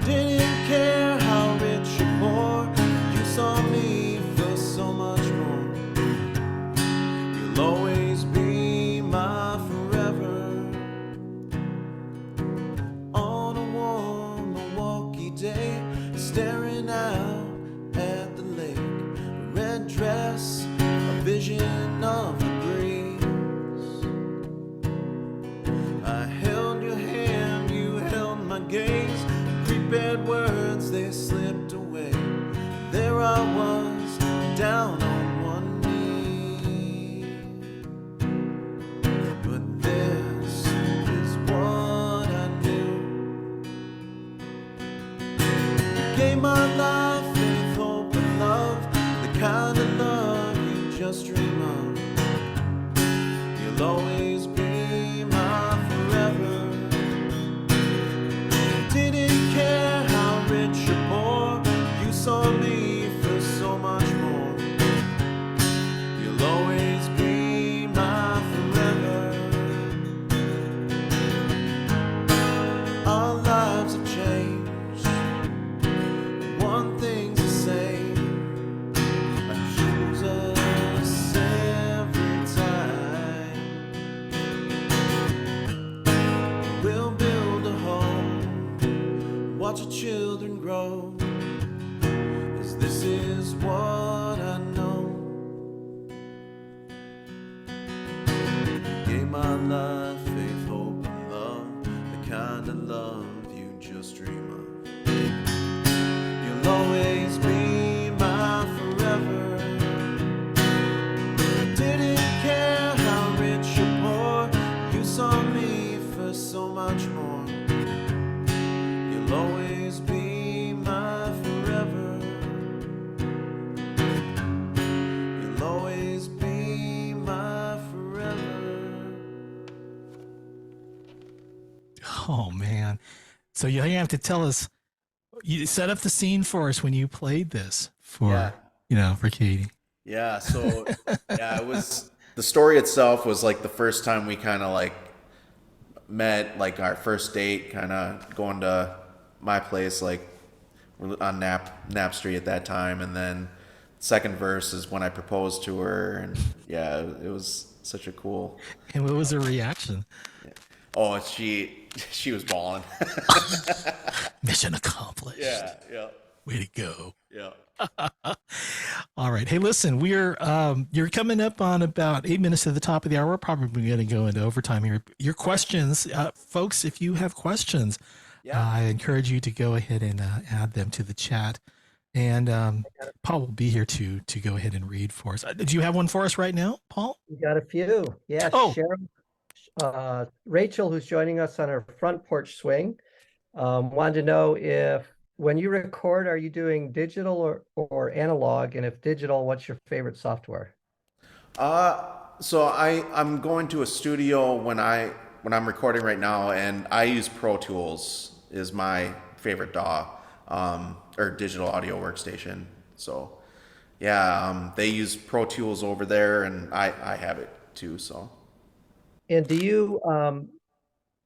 Didn't care how rich or poor, you saw me for so much more. You'll always be my forever. On a warm Milwaukee day, staring out at the lake, a red dress, a vision of the breeze. I held your hand, you held my gaze. Prepared words, they slipped away. There I was, down on one knee. But this is what I knew. You gave my life faith, hope, and love, the kind of love you just dream of. You'll always be my forever. Didn't care how rich or poor, you saw me for so much more. You'll always be my forever. Our lives have changed, one thing's the same. I choose us every time. We'll build a home, watch our children grow, 'cause this is what I know. Gave my life faith, hope, and love, the kind of love you just dream of. You'll always be my forever. Didn't care how rich or poor, you saw me for so much more. You'll always be my forever. You'll always be my forever. Oh man! So you have to tell us. You set up the scene for us when you played this for for Katie. Yeah, so yeah, it was, the story itself was like the first time we kind of like met, like our first date, kind of going to my place, like on Knapp Street at that time, and then second verse is when I proposed to her, and yeah, it was such a cool. And what was her reaction? Oh, she was bawling. Mission accomplished. Yeah. Way to go. Yeah. All right. Hey, listen, you're coming up on about 8 minutes to the top of the hour. We're probably going to go into overtime here. Your questions, folks, if you have questions, I encourage you to go ahead and add them to the chat. And Paul will be here to go ahead and read for us. Do you have one for us right now, Paul? We got a few. Yeah, Oh. Cheryl, Rachel, who's joining us on her front porch swing, wanted to know if when you record, are you doing digital or analog? And if digital, what's your favorite software? So I'm going to a studio when I'm recording right now, and I use Pro Tools is my favorite DAW, or digital audio workstation. So yeah, they use Pro Tools over there, and I have it too. So. And do you,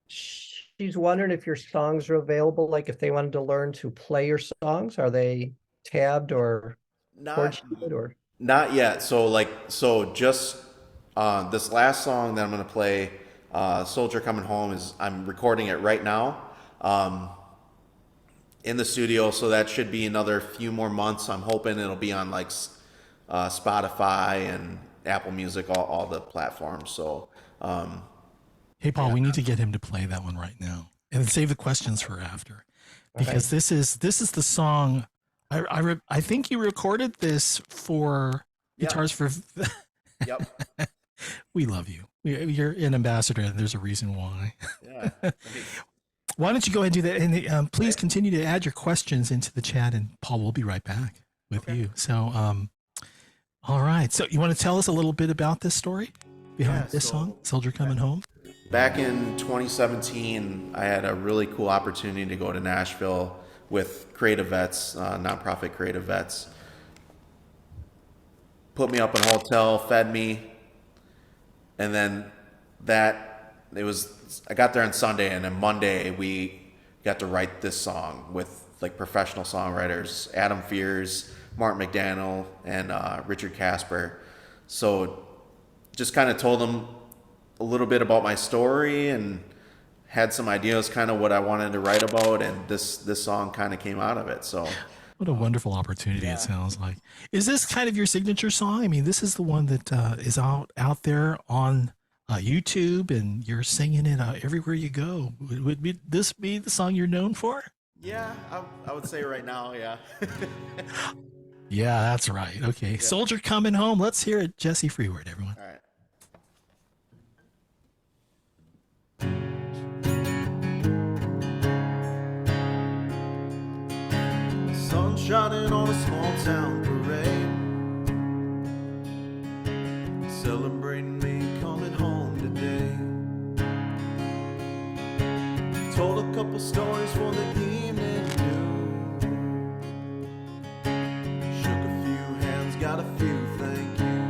she's wondering if your songs are available, like if they wanted to learn to play your songs, are they tabbed or chord sheeted or? Not yet. So just this last song that I'm gonna play, "Soldier Coming Home," I'm recording it right now in the studio. So that should be another few more months. I'm hoping it'll be on like Spotify and Apple Music, all the platforms. So. Hey, Paul, we need to get him to play that one right now and save the questions for after, because this is the song. I think you recorded this for Guitars for. Yep. We love you. You're an ambassador, and there's a reason why. Yeah. Why don't you go ahead and do that? And please continue to add your questions into the chat, and Paul will be right back with you. So, all right. So you want to tell us a little bit about this story behind this song, Soldier Coming Home? Back in 2017, I had a really cool opportunity to go to Nashville with Creative Vets, nonprofit Creative Vets. Put me up in a hotel, fed me, and then I got there on Sunday, and then Monday we got to write this song with like professional songwriters, Adam Fears, Martin McDaniel, and Richard Casper. So just kind of told them a little bit about my story and had some ideas kind of what I wanted to write about, and this song kind of came out of it. So what a wonderful opportunity. It sounds like. Is this kind of your signature song? I mean, this is the one that is out there on YouTube, and you're singing it everywhere you go. Would this be the song you're known for? Yeah, I would say right now, yeah. Yeah, that's right. Okay, Soldier Coming Home. Let's hear it, Jesse Frewerd, everyone. All right. Sun shining on a small town parade, celebrating me coming home today. Told a couple stories for the evening news, shook a few hands, got a few thank you.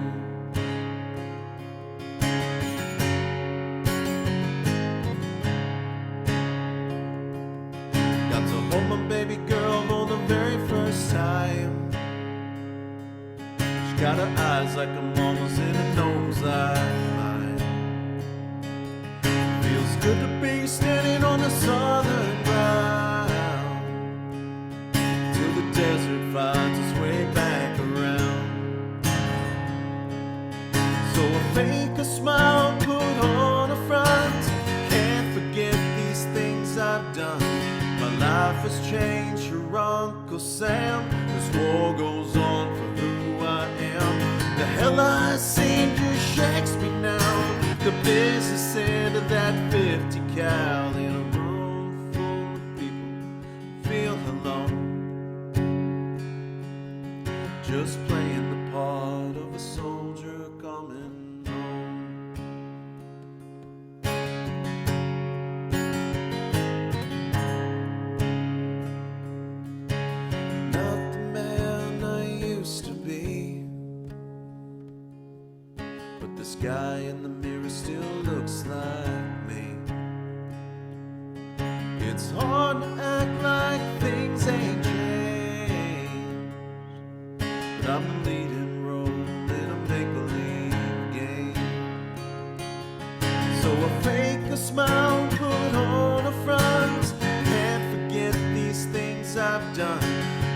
Got to hold my baby girl for the very first time. She got her eyes like a mama's in a nosedive line. Feels good to be standing on the southern ground till the desert finds its way back around. So I fake a smile, put on a front. Can't forget these things I've done. My life has changed, your Uncle Sam. This war goes on for who I am. The hell I seem to shakes me now. The business end of that 50 cal in a room full of people feel alone, just playing the part of a soldier coming home. Not the man I used to be, but this guy in the mirror still looks like me. It's hard to act like things ain't changed, but I'm the leading role in a make-believe game. So I fake a smile, put on a front, can't forget these things I've done.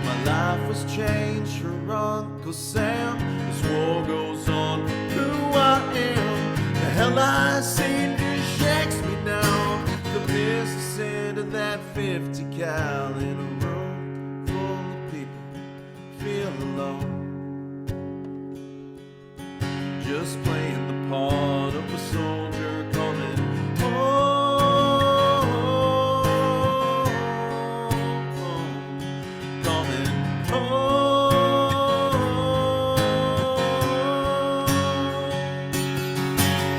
My life was changed for Uncle Sam. This war goes on, who I am. The hell I seen just shakes me down. The business end of that 50 cal in a room full of people feel alone. Just playing the part of a soldier coming home, coming home.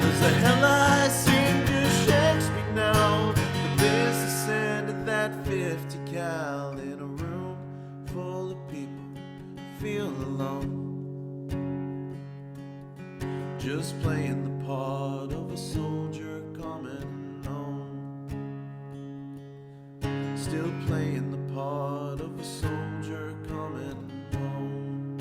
'Cause the hell I seen just shakes me now. The business end of that 50 cal in a room full of people feel alone. Just playing the part of a soldier coming home. Still playing the part of a soldier coming home.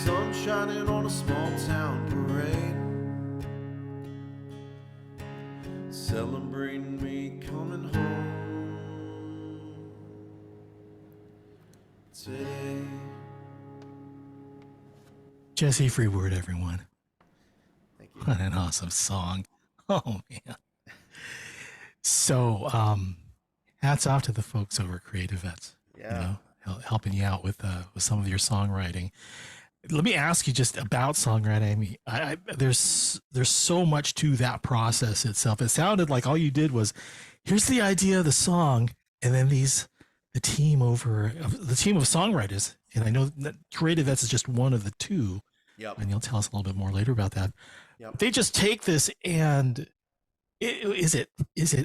Sun shining on a small town parade, celebrating me coming home today. Jesse Frewerd, everyone. Thank you. What an awesome song. Oh man. So hats off to the folks over at Creative Vets. Yeah. Helping you out with some of your songwriting. Let me ask you just about songwriting. I mean, there's so much to that process itself. It sounded like all you did was, here's the idea of the song, and then the team of songwriters, and I know that Creative Vets is just one of the two, Yep. and you'll tell us a little bit more later about that. Yep. They just take this and is it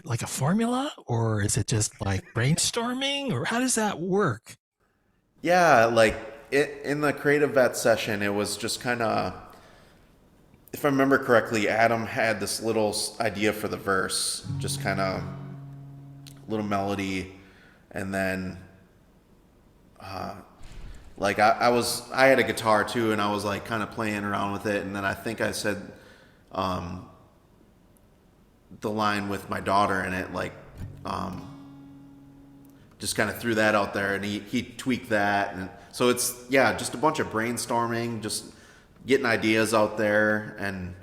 like a formula, or is it just like brainstorming, or how does that work? Yeah, like in the Creative Vet session, it was just kind of, if I remember correctly, Adam had this little idea for the verse, just kind of little melody, and then like I had a guitar too, and I was like kind of playing around with it, and then I think I said the line with my daughter in it, like just kind of threw that out there, and he tweaked that, and so it's just a bunch of brainstorming, just getting ideas out there, and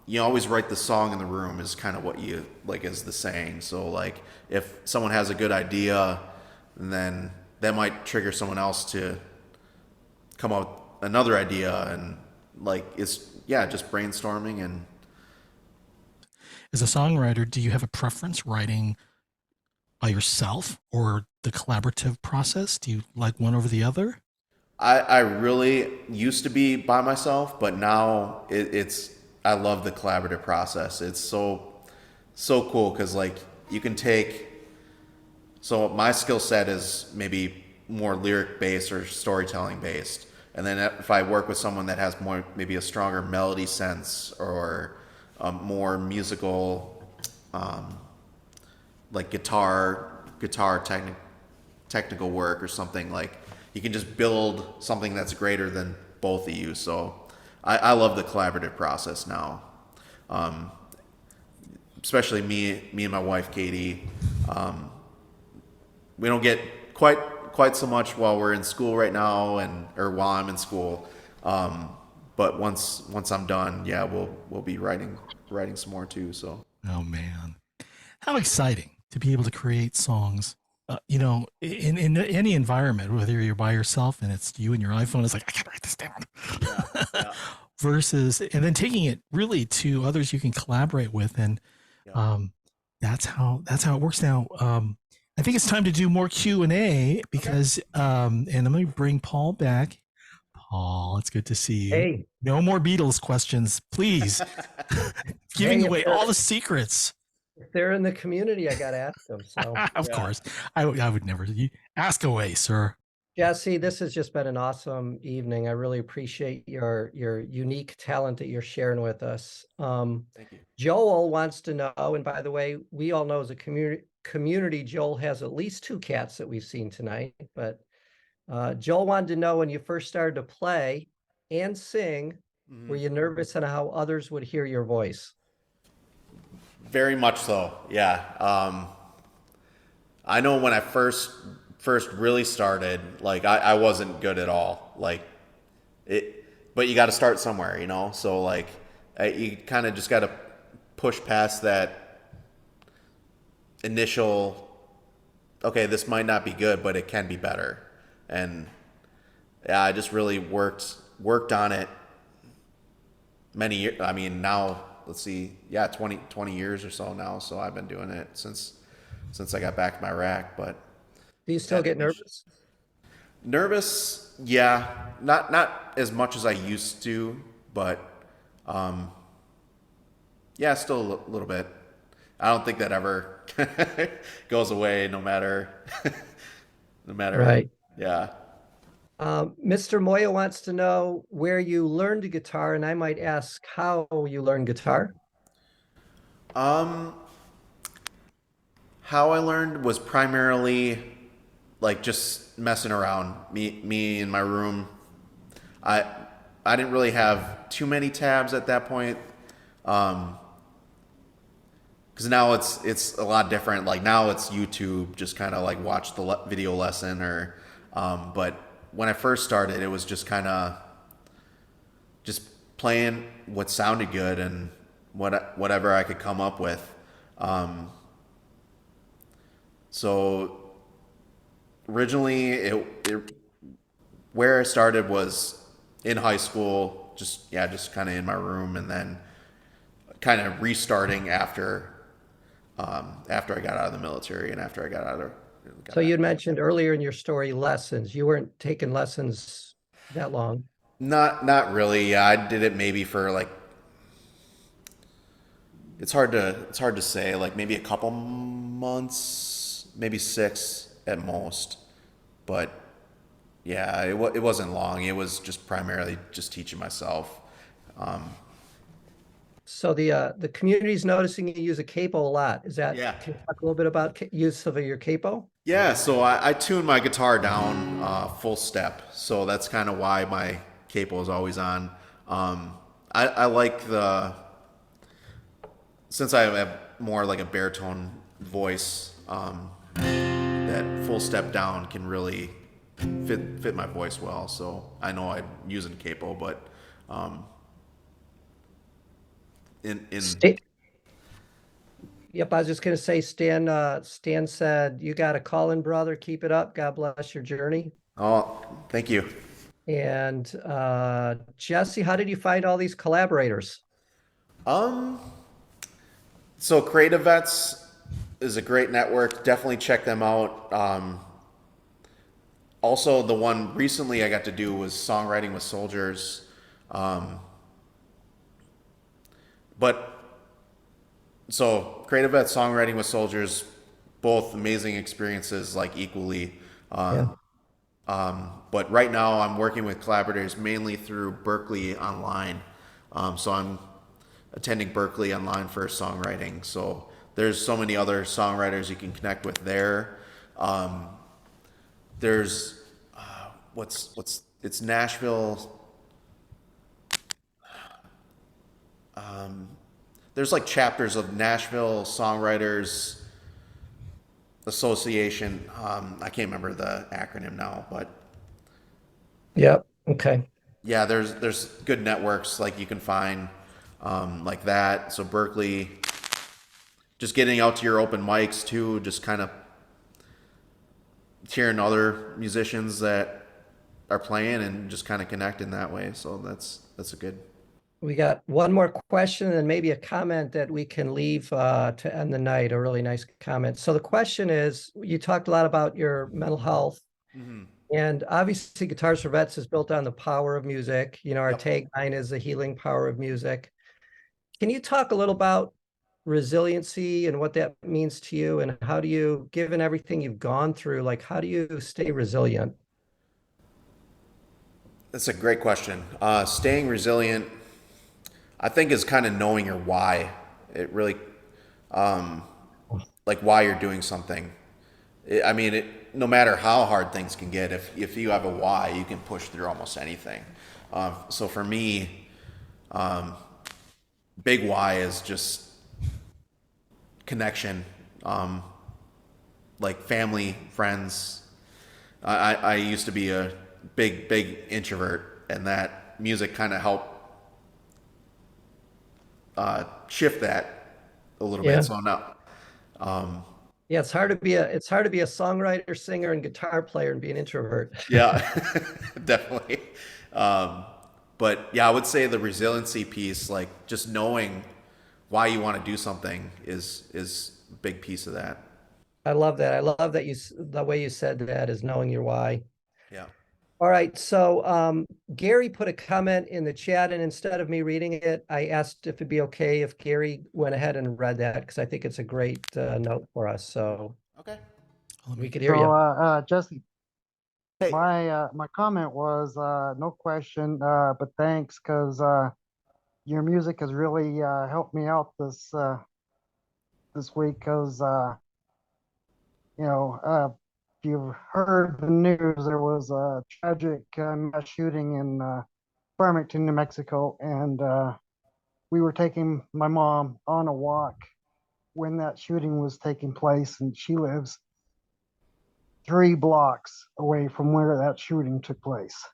you always write the song in the room is kind of what you like, is the saying. So like if someone has a good idea, then that might trigger someone else to come up with another idea, and like it's just brainstorming. And As a songwriter, do you have a preference writing by yourself or the collaborative process? Do you like one over the other? I really used to be by myself, but now I love the collaborative process. It's so cool because like you can take. So my skill set is maybe more lyric based or storytelling based, and then if I work with someone that has maybe a stronger melody sense or more musical, like guitar technical work or something, like you can just build something that's greater than both of you. So I love the collaborative process now, especially me and my wife Katie. We don't get quite so much while we're in school right now, or while I'm in school. But once I'm done, we'll be writing some more too. So. Oh man, how exciting to be able to create songs. In any environment, whether you're by yourself and it's you and your iPhone, it's like, I can't write this down. Yeah. Versus, and then taking it really to others you can collaborate with, and that's how it works now. I think it's time to do more Q&A because, and let me bring Paul back. Paul, it's good to see you. Hey. No more Beatles questions, please. Giving away all the secrets. If they're in the community, I got to ask them. So Of course, I would never. You ask away, sir. Jesse, this has just been an awesome evening. I really appreciate your unique talent that you're sharing with us. Thank you. Joel wants to know, and by the way, we all know as a community, Joel has at least 2 cats that we've seen tonight. But Joel wanted to know, when you first started to play and sing, were you nervous on how others would hear your voice? Very much so. Yeah. I know when I first really started, like I wasn't good at all. Like it, but you got to start somewhere, you know. So like, you kind of just got to push past that initial. Okay, this might not be good, but it can be better. And yeah, I just really worked on it many years. I mean, now let's see, yeah, 20 years or so now. So I've been doing it since I got back to my rack. But Do you still yeah, get nervous? nervous, yeah, not as much as I used to, but yeah, still a little bit. I don't think that ever goes away, no matter, no matter. Right. Yeah. Mr. Moya wants to know where you learned the guitar, and I might ask how you learned guitar. Um, how I learned was primarily like just messing around. Me in my room. I I didn't really have too many tabs at that point. Because now it's a lot different. Like now it's YouTube, just kind of like watch the video lesson or. But when I first started, it was just kind of just playing what sounded good and whatever I could come up with. So originally, where I started was in high school, just kind of in my room, and then kind of restarting after I got out of the military and after I got out of. So you mentioned earlier in your story lessons. You weren't taking lessons that long. Not really. Yeah, I did it maybe for like. It's hard to say. Like maybe a couple months, maybe 6 at most, but yeah, it wasn't long. It was just primarily just teaching myself. So the community's noticing you use a capo a lot. Is that, Yeah. can you talk a little bit about use of your capo? Yeah, so I tune my guitar down full step, so that's kind of why my capo is always on. I like since I have more like a baritone voice, that full step down can really fit my voice well. So I know I'm using capo, but in Yep, I was just gonna say, Stan said, you got a call in, brother. Keep it up. God bless your journey. oh, thank you. And Jesse, how did you find all these collaborators? So Creative Vets is a great network. Definitely check them out. Also, the one recently I got to do was Songwriting with Soldiers. But so Creative Vets, Songwriting with Soldiers, both amazing experiences, like equally. Yeah. But right now I'm working with collaborators mainly through Berkeley Online. So I'm attending Berkeley Online for songwriting. So there's so many other songwriters you can connect with there. There's it's Nashville. There's like chapters of Nashville Songwriters Association. I can't remember the acronym now, but Yep. Okay. yeah, there's good networks like you can find like that. So Berkeley, just getting out to your open mics too, just kind of hearing other musicians that are playing and just kind of connecting that way. So that's a good. We got one more question and maybe a comment that we can leave to end the night, a really nice comment. So the question is, you talked a lot about your mental health, and obviously Guitars for Vets is built on the power of music. You know, our Yep. tagline is the healing power of music. Can you talk a little about resiliency and what that means to you, and how do you, given everything you've gone through, like how do you stay resilient? That's a great question. Staying resilient, I think, is kind of knowing your why. It really, like why you're doing something. I mean, no matter how hard things can get, if you have a why, you can push through almost anything. So for me, big why is just connection, like family, friends. I used to be a big introvert, and that music kind of helped shift that a little Yeah. bit. So now, Yeah, it's hard to be a songwriter, singer, and guitar player and be an introvert. yeah, definitely. But yeah, I would say the resiliency piece, like just knowing why you want to do something, is a big piece of that. I love that. I love that the way you said that is knowing your why. Yeah. All right, so Gary put a comment in the chat, and instead of me reading it, I asked if it'd be okay if Gary went ahead and read that because I think it's a great note for us. So Okay. Let we me- could hear So, you. Jesse, Hey. my comment was no question, but thanks because your music has really helped me out this week. Because if you've heard the news, there was a tragic mass shooting in Farmington, New Mexico, and we were taking my mom on a walk when that shooting was taking place, and she lives 3 blocks away from where that shooting took place.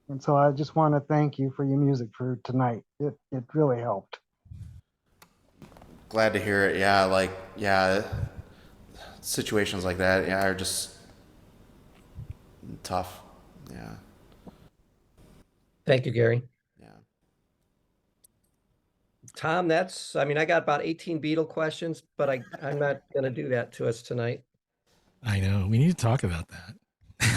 And so I just want to thank you for your music for tonight. It really helped. Glad to hear it. Yeah, like situations like that, yeah, are just tough. Yeah. Thank you, Gary. Yeah. Tom, I mean, I got about 18 Beatle questions, but I'm not going to do that to us tonight. I know. We need to talk about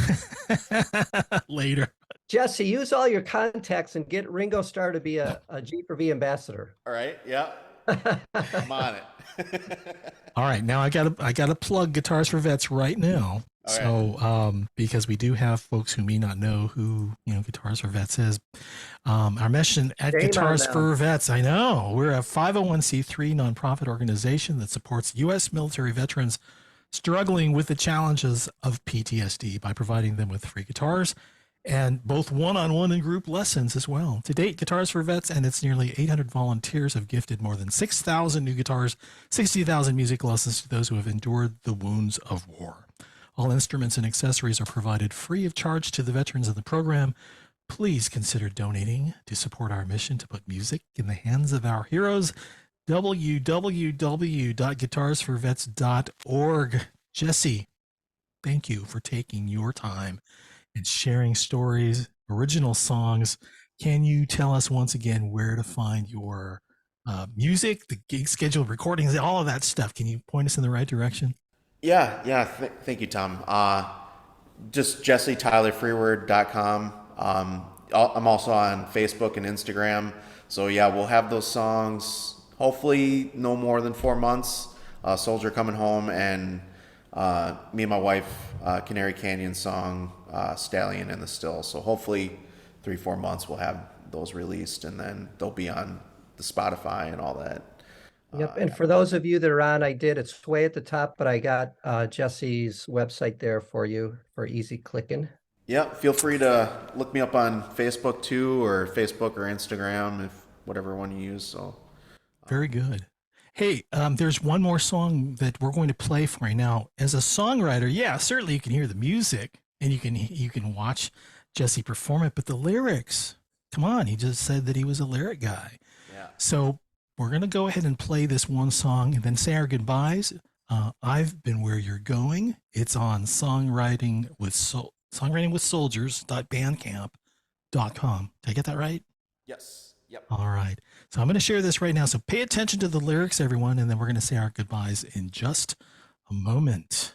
that later. Jesse, use all your contacts and get Ringo Starr to be a G4V ambassador. All right. Yeah. I'm on it. All right, now I gotta plug Guitars for Vets right now. All So because we do have folks who may not know who Guitars for Vets is. Our mission at Shame on Guitars them. for Vets, I know we're a 501c3 nonprofit organization that supports U.S. military veterans struggling with the challenges of PTSD by providing them with free guitars and both one-on-one and group lessons as well. To date, Guitars for Vets and its nearly 800 volunteers have gifted more than 6,000 new guitars, 60,000 music lessons to those who have endured the wounds of war. All instruments and accessories are provided free of charge to the veterans of the program. Please consider donating to support our mission to put music in the hands of our heroes. www.guitarsforvets.org. Jesse, thank you for taking your time and sharing stories, original songs. Can you tell us once again where to find your music, the gig schedule, recordings, all of that stuff? Can you point us in the right direction? Yeah. Thank you, Tom. Just jessetylerfrewerd.com. I'm also on Facebook and Instagram. So yeah, we'll have those songs hopefully no more than 4 months. Soldier Coming Home, and me and my wife, Canary Canyon song, Stallion in the Still. So hopefully 3-4 months we'll have those released, and then they'll be on the Spotify and all that. Yep. And for those of you that are on, it's way at the top, but I got Jesse's website there for you for easy clicking. Yeah, feel free to look me up on Facebook too, or Facebook or Instagram, if whatever one you use. So Very good. Hey, there's one more song that we're going to play for you now. As a songwriter, yeah, certainly you can hear the music and you can watch Jesse perform it, but the lyrics, come on, he just said that he was a lyric guy. yeah. So we're going to go ahead and play this one song and then say our goodbyes. I've Been Where You're Going. It's on songwritingwithsoldiers.bandcamp.com. Did I get that right? Yes. Yep. All right. So I'm going to share this right now. So pay attention to the lyrics, everyone, and then we're going to say our goodbyes in just a moment.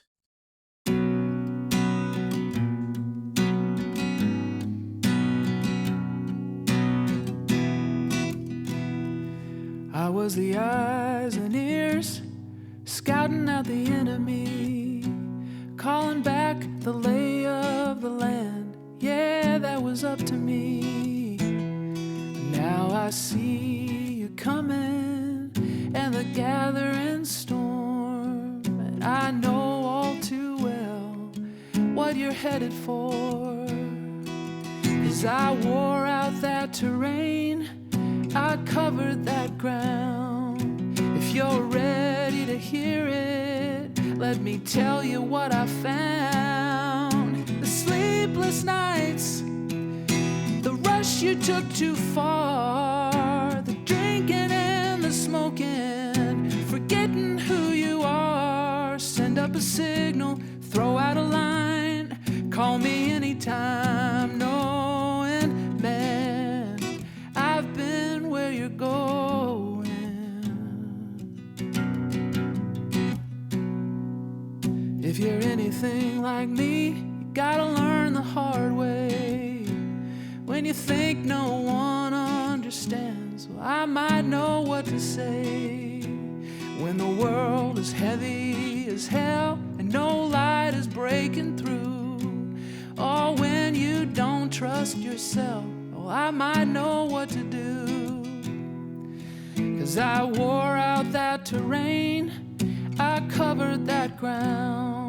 I was the eyes and ears, scouting out the enemy, calling back the lay of of the land. Yeah, that was up to me. Now I see you coming and the gathering storm. And I know all too well what you're headed for. 'Cause I wore out that terrain, I covered that ground. If you're ready to hear it, let me tell you what I found. The sleepless nights, the rush you took too far, the drinking and the smoking, forgetting who you are. Send up a signal, throw out a line, call me anytime, knowing, man, I've been where you're going. If you're anything like me, you gotta learn the hard way. When you think no one understands, well, I might know what to say. When the world is heavy as hell and no light is breaking through, or when you don't trust yourself, oh, I might know what to do. 'Cause I wore out that terrain, I covered that ground.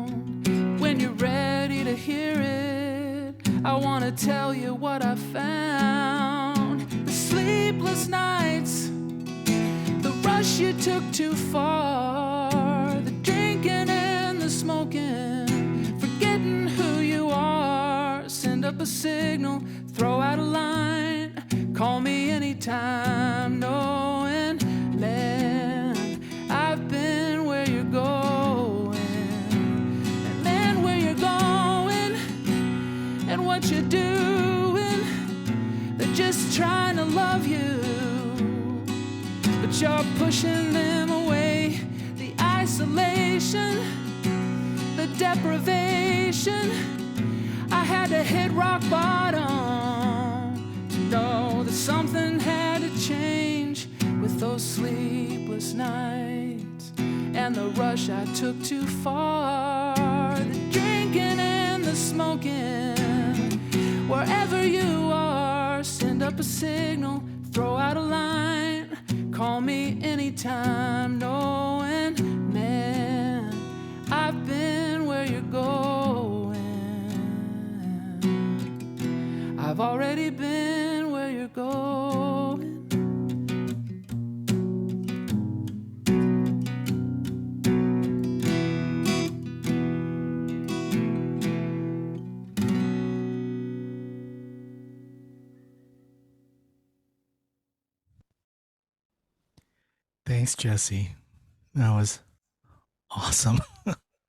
When you're ready to hear it, I want to tell you what I found. The sleepless nights, the rush you took too far, the drinking and the smoking, forgetting who you are. Send up a signal, throw out a line, call me anytime, knowing, man, I've been where you're going. And man, where you're going and what you're doing, they're just trying to love you, but you're pushing them away. The isolation, the deprivation, I had to hit rock bottom to know that something had to change. With those sleepless nights and the rush I took too far, the drinking and the smoking, wherever you are, send up a signal, throw out a line, call me anytime, knowing, man, I've been where you're going. I've already been where you're going. Thanks, Jesse. That was awesome.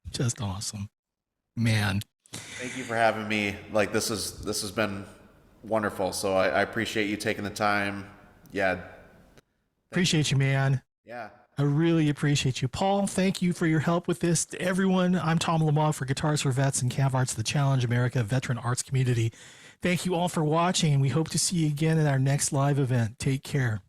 Just awesome. Man. Thank you for having me. Like, this has been wonderful. So I appreciate you taking the time. Yeah. Appreciate you, man. Yeah. I really appreciate you. Paul, thank you for your help with this. To everyone, I'm Tom Lamont for Guitars for Vets and Cav Arts, the Challenge America Veteran Arts Community. Thank you all for watching, and we hope to see you again at our next live event. Take care.